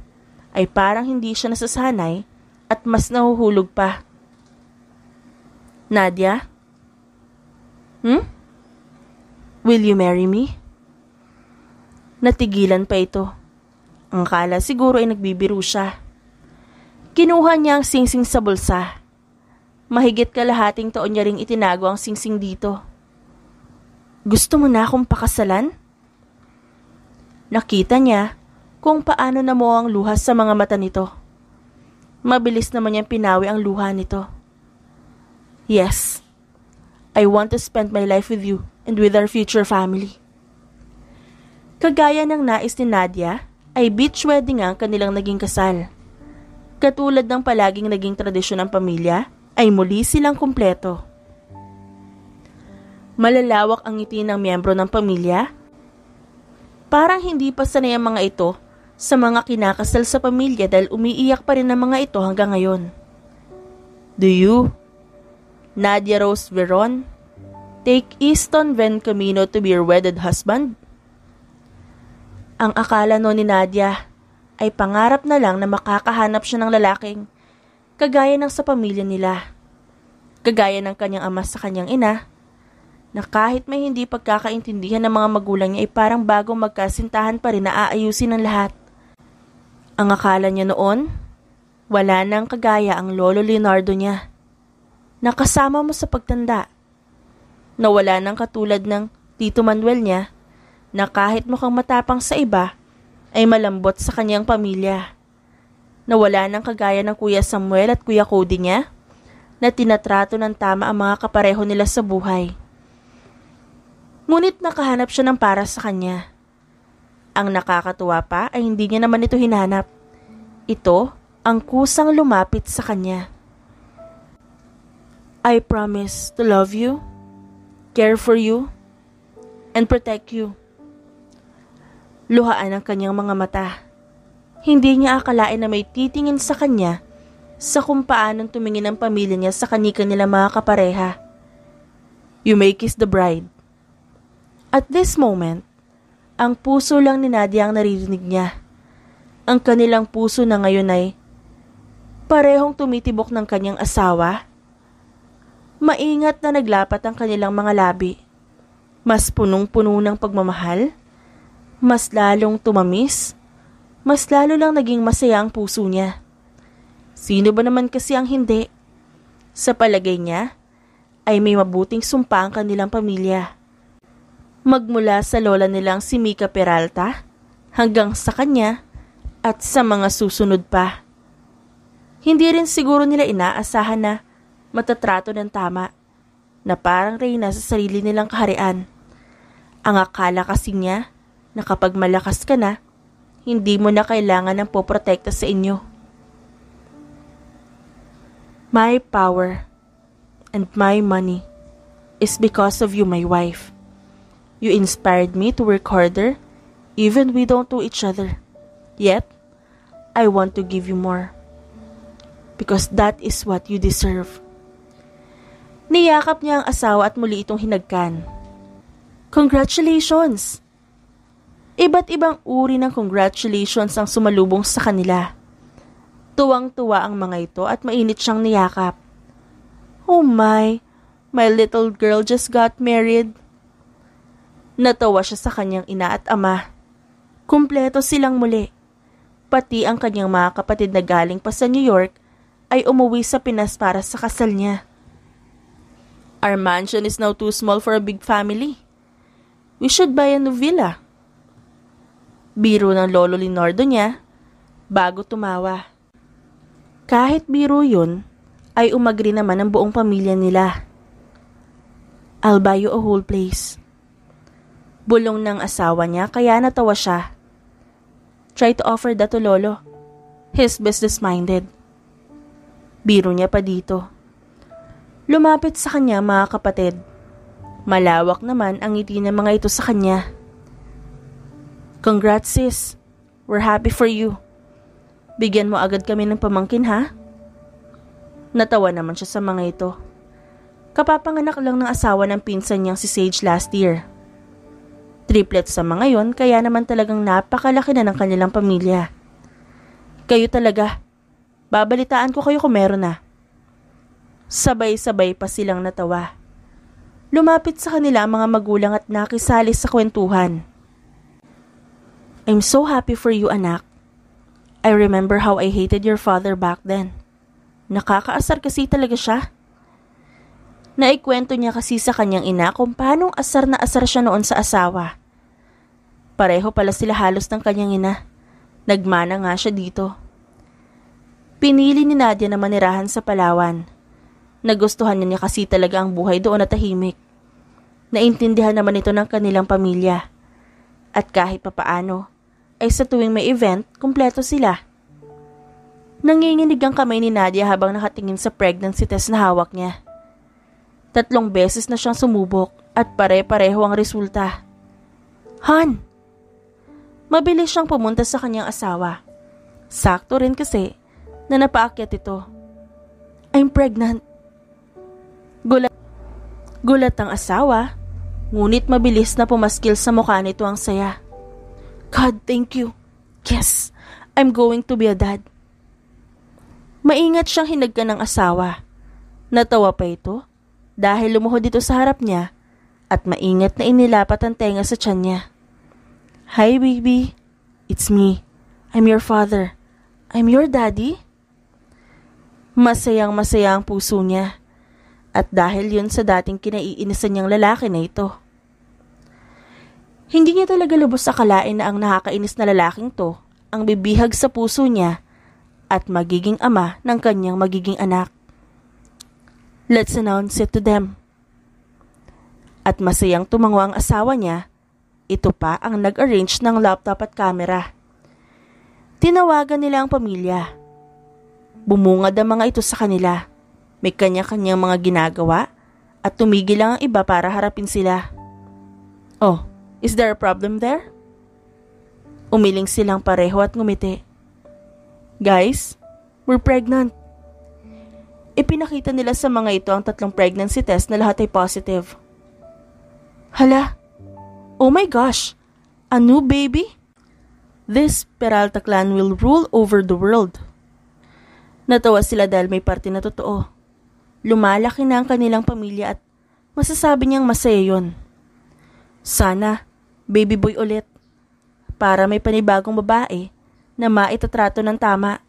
ay parang hindi siya nasasanay at mas nahuhulog pa. Nadia? Will you marry me? Natigilan pa ito. Ang kala siguro ay nagbibiro siya. Kinuha niya ang singsing sa bulsa. Mahigit kalahating taon niya ring itinago ang singsing dito. Gusto mo na akong pakasalan? Nakita niya kung paano namuo ang luha sa mga mata nito. Mabilis naman niyang pinawi ang luha nito. Yes, I want to spend my life with you and with our future family. Kagaya ng nais ni Nadia, ay beach wedding ang kanilang naging kasal. Katulad ng palaging naging tradisyon ng pamilya, ay muli silang kumpleto. Malalawak ang ngiti ng miyembro ng pamilya. Parang hindi pa sanay ang mga ito sa mga kinakasal sa pamilya dahil umiiyak pa rin ang mga ito hanggang ngayon. Do you, Nadia Rose Veron, take Easton Ven Camino to be your wedded husband? Ang akala no ni Nadia ay pangarap na lang na makakahanap siya ng lalaking kagaya ng sa pamilya nila. Kagaya ng kanyang ama sa kanyang ina, na kahit may hindi pagkakaintindihan ng mga magulang niya ay parang bagong magkasintahan pa rin na aayusin ng lahat. Ang akala niya noon, wala nang kagaya ang Lolo Leonardo niya. Nakasama mo sa pagtanda. Na wala nang katulad ng Tito Manuel niya, na kahit mukhang matapang sa iba, ay malambot sa kanyang pamilya. Na wala nang kagaya ng Kuya Samuel at Kuya Cody niya, na tinatrato ng tama ang mga kapareho nila sa buhay. Ngunit nakahanap siya ng para sa kanya. Ang nakakatuwa pa ay hindi niya naman ito hinanap. Ito ang kusang lumapit sa kanya. I promise to love you, care for you, and protect you. Luhaan ang kanyang mga mata. Hindi niya akalain na may titingin sa kanya sa kung paanong tumingin ang pamilya niya sa kani-kanila mga kapareha. You may kiss the bride. At this moment, ang puso lang ni Nadia ang naririnig niya. Ang kanilang puso na ngayon ay parehong tumitibok ng kanyang asawa. Maingat na naglapat ang kanilang mga labi. Mas punong-puno ng pagmamahal, mas lalong tumamis, mas lalo lang naging masaya ang puso niya. Sino ba naman kasi ang hindi? Sa palagay niya, ay may mabuting sumpa ang kanilang pamilya. Magmula sa lola nilang si Mika Peralta hanggang sa kanya at sa mga susunod pa. Hindi rin siguro nila inaasahan na matatrato ng tama, na parang reyna sa sarili nilang kaharian. Ang akala kasi niya na kapag malakas ka na, hindi mo na kailangan ng poprotekta sa inyo. My power and my money is because of you, my wife. You inspired me to work harder even we don't know each other. Yet, I want to give you more. Because that is what you deserve. Niyakap niya ang asawa at muli itong hinagkan. Congratulations! Iba't ibang uri ng congratulations ang sumalubong sa kanila. Tuwang-tuwa ang mga ito at mainit siyang niyakap. Oh my little girl just got married. Natawa siya sa kanyang ina at ama. Kumpleto silang muli. Pati ang kanyang mga kapatid na galing pa sa New York ay umuwi sa Pinas para sa kasal niya. Our mansion is now too small for a big family. We should buy a new villa. Biro ng lolo Leonardo niya bago tumawa. Kahit biro yun, ay umagri naman ang buong pamilya nila. I'll buy you a whole place. Bulong ng asawa niya kaya natawa siya. Try to offer that to lolo. He's business-minded. Biro niya pa dito. Lumapit sa kanya mga kapatid. Malawak naman ang ngiti ng mga ito sa kanya. Congrats sis. We're happy for you. Bigyan mo agad kami ng pamangkin ha? Natawa naman siya sa mga ito. Kapapanganak lang ng asawa ng pinsan niyang si Sage last year. Triplets sa mga yon kaya naman talagang napakalaki na ng kanilang pamilya. Kayo talaga. Babalitaan ko kayo kung meron na. Sabay-sabay pa silang natawa. Lumapit sa kanila ang mga magulang at nakisali sa kwentuhan. I'm so happy for you, anak. I remember how I hated your father back then. Nakakaasar kasi talaga siya. Naikwento niya kasi sa kanyang ina kung paanong asar na asar siya noon sa asawa. Pareho pala sila halos ng kanyang ina. Nagmana nga siya dito. Pinili ni Nadia na manirahan sa Palawan. Nagustuhan niya kasi talaga ang buhay doon at tahimik. Naintindihan naman ito ng kanilang pamilya. At kahit papaano, ay sa tuwing may event, kumpleto sila. Nanginginig ang kamay ni Nadia habang nakatingin sa pregnancy test na hawak niya. 3 beses na siyang sumubok at pare-pareho ang resulta. Han! Mabilis siyang pumunta sa kanyang asawa. Sakto rin kasi na napaakyat ito. I'm pregnant. Gulat ang asawa, ngunit mabilis na pumaskil sa mukha nito ang saya. God, thank you. Yes, I'm going to be a dad. Maingat siyang hinagkan ng asawa. Natawa pa ito dahil lumuhod dito sa harap niya at maingat na inilapat ang tenga sa tiyan niya. Hi baby, it's me. I'm your father. I'm your daddy. Masayang-masaya ang puso niya at dahil yun sa dating kinaiinisan niyang lalaki na ito. Hindi niya talaga lubos akalain na ang nakakainis na lalaking to ang bibihag sa puso niya at magiging ama ng kanyang magiging anak. Let's announce it to them. At masayang tumango ang asawa niya, ito pa ang nag-arrange ng laptop at camera. Tinawagan nila ang pamilya. Bumungad ang mga ito sa kanila. May kanya-kanyang mga ginagawa at tumigil lang ang iba para harapin sila. Oh, is there a problem there? Umiling silang pareho at ngumiti. Guys, we're pregnant. Ipinakita nila sa mga ito ang 3 pregnancy test na lahat ay positive. Hala, oh my gosh, a new baby? This Peralta clan will rule over the world. Natawa sila dahil may parte na totoo. Lumalaki na ang kanilang pamilya at masasabi niyang masaya yun. Sana, baby boy ulit. Para may panibagong babae na maitatrato ng tama.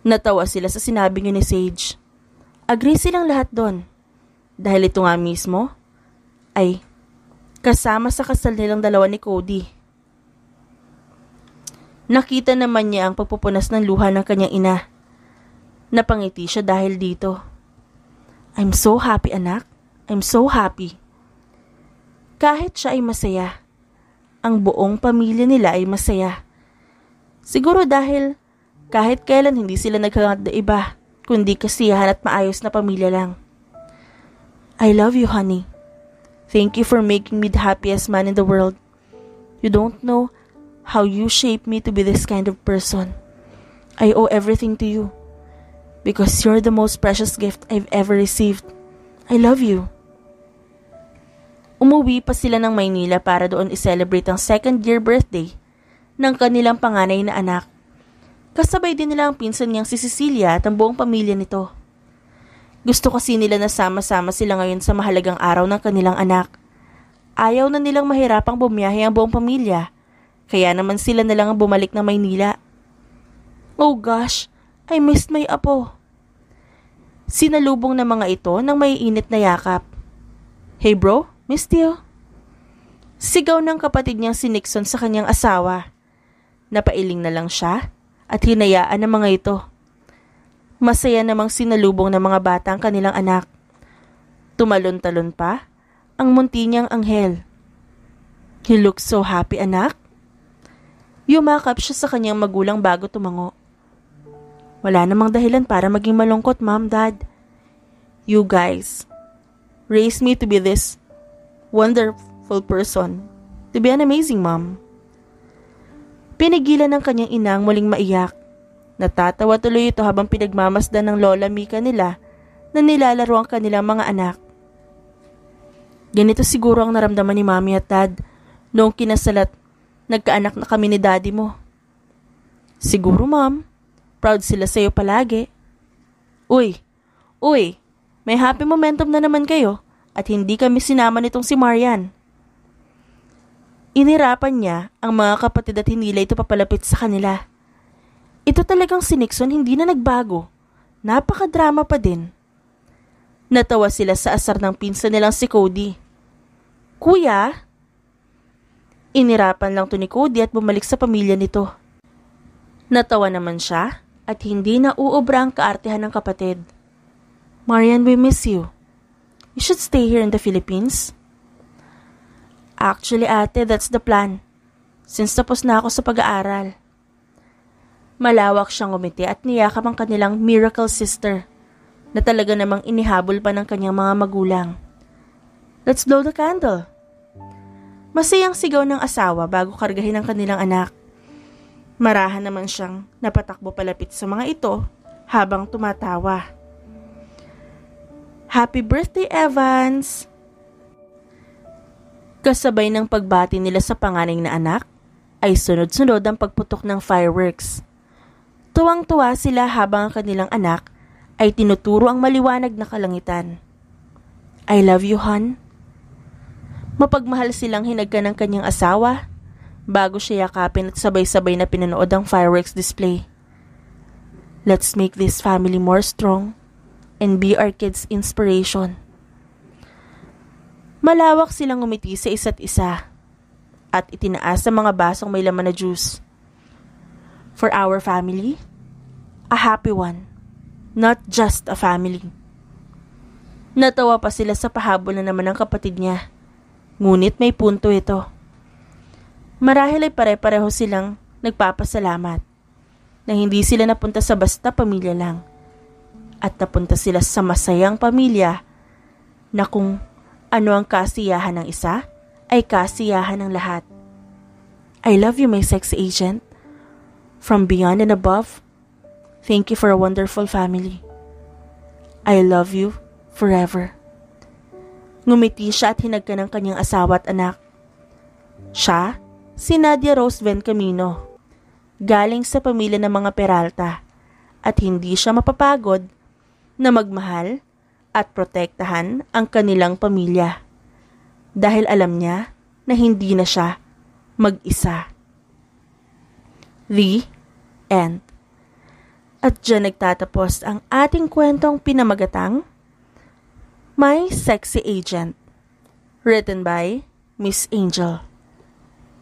Natawa sila sa sinabi niyo ni Sage. Agree silang lahat doon. Dahil ito nga mismo ay kasama sa kasal nilang dalawa ni Cody. Nakita naman niya ang pagpupunas ng luha ng kanyang ina. Napangiti siya dahil dito. I'm so happy, anak. I'm so happy. Kahit siya ay masaya, ang buong pamilya nila ay masaya. Siguro dahil kahit kailan hindi sila naghangat na iba, kundi kasiyahan at maayos na pamilya lang. I love you, honey. Thank you for making me the happiest man in the world. You don't know how you shaped me to be this kind of person. I owe everything to you because you're the most precious gift I've ever received. I love you. Umuwi pa sila ng Maynila para doon i-celebrate ang second year birthday ng kanilang panganay na anak. Kasabay din nila ang pinsan niyang si Cecilia at ang buong pamilya nito. Gusto kasi nila na sama-sama sila ngayon sa mahalagang araw ng kanilang anak. Ayaw na nilang mahirapang bumiyahe ang buong pamilya, kaya naman sila na lang ang bumalik ng Maynila. Oh gosh, I missed my apo. Sinalubong ng mga ito ng may init na yakap. Hey bro, missed you. Sigaw ng kapatid niyang si Nixon sa kanyang asawa. Napailing na lang siya at hinayaan ng mga ito. Masaya namang sinalubong ng mga bata ang kanilang anak. Tumalon-talon pa ang munti niyang anghel. He looks so happy, anak. Yumakap siya sa kanyang magulang bago tumango. Wala namang dahilan para maging malungkot, Mom, Dad. You guys raised me to be this wonderful person, to be an amazing mom. Pinigilan ng kanyang ina ang muling maiyak. Natatawa tuloy ito habang pinagmamasdan ng lola Mika nila na nilalaro ang kanilang mga anak. Ganito siguro ang naramdaman ni Mommy at Dad noong kinasalat nagkaanak na kami ni Daddy mo. Siguro, Mom. Proud sila sa'yo palagi. Uy, may happy momentum na naman kayo at hindi kami sinama nitong si Marian. Inirapan niya ang mga kapatid at hinila ito papalapit sa kanila. Ito talagang si Nixon hindi na nagbago. Napakadrama pa din. Natawa sila sa asar ng pinsan nilang si Cody. Kuya? Inirapan lang to ni Cody at bumalik sa pamilya nito. Natawa naman siya at hindi na uubra ang kaartehan ng kapatid. Marian, we miss you. You should stay here in the Philippines. Actually, ate, that's the plan. Since tapos na ako sa pag-aaral. Malawak siyang umiti at niyakap ang kanilang miracle sister na talaga namang inihabol pa ng kanyang mga magulang. Let's blow the candle. Masayang sigaw ng asawa bago kargahin ang kanilang anak. Marahan naman siyang napatakbo palapit sa mga ito habang tumatawa. Happy birthday, Evans! Kasabay ng pagbati nila sa panganay na anak, ay sunod-sunod ang pagputok ng fireworks. Tuwang-tuwa sila habang ang kanilang anak ay tinuturo ang maliwanag na kalangitan. I love you, hon. Mapagmahal silang hinagka ng kanyang asawa bago siya yakapin at sabay-sabay na pinanood ang fireworks display. Let's make this family more strong and be our kids' inspiration. Malawak silang umiti sa isa't isa at itinaas sa mga basong may laman na juice. For our family, a happy one, not just a family. Natawa pa sila sa pahabol na naman ng kapatid niya. Ngunit may punto ito. Marahil ay pare-pareho silang nagpapasalamat na hindi sila napunta sa basta pamilya lang at napunta sila sa masayang pamilya na kung ano ang kasiyahan ng isa, ay kasiyahan ng lahat. I love you, my sexy agent. From beyond and above, thank you for a wonderful family. I love you forever. Ngumiti siya at hinagka ng kanyang asawa at anak. Siya, si Nadia Rose Vencamino, galing sa pamilya ng mga Peralta at hindi siya mapapagod na magmahal at protektahan ang kanilang pamilya dahil alam niya na hindi na siya mag-isa. The end. At dyan nagtatapos ang ating kwentong pinamagatang My Sexy Agent. Written by Miss Angel.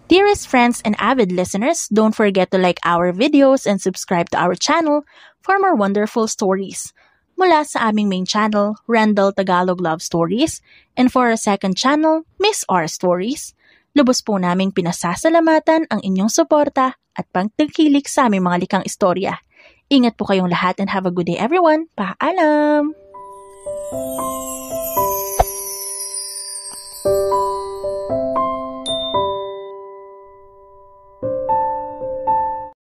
Dearest friends and avid listeners, don't forget to like our videos and subscribe to our channel for more wonderful stories. Mula sa aming main channel, Randall Tagalog Love Stories, and for our second channel, Miss R Stories, lubos po naming pinasasalamatan ang inyong suporta at pagtangkilik sa aming mga likang istorya. Ingat po kayong lahat and have a good day everyone. Paalam!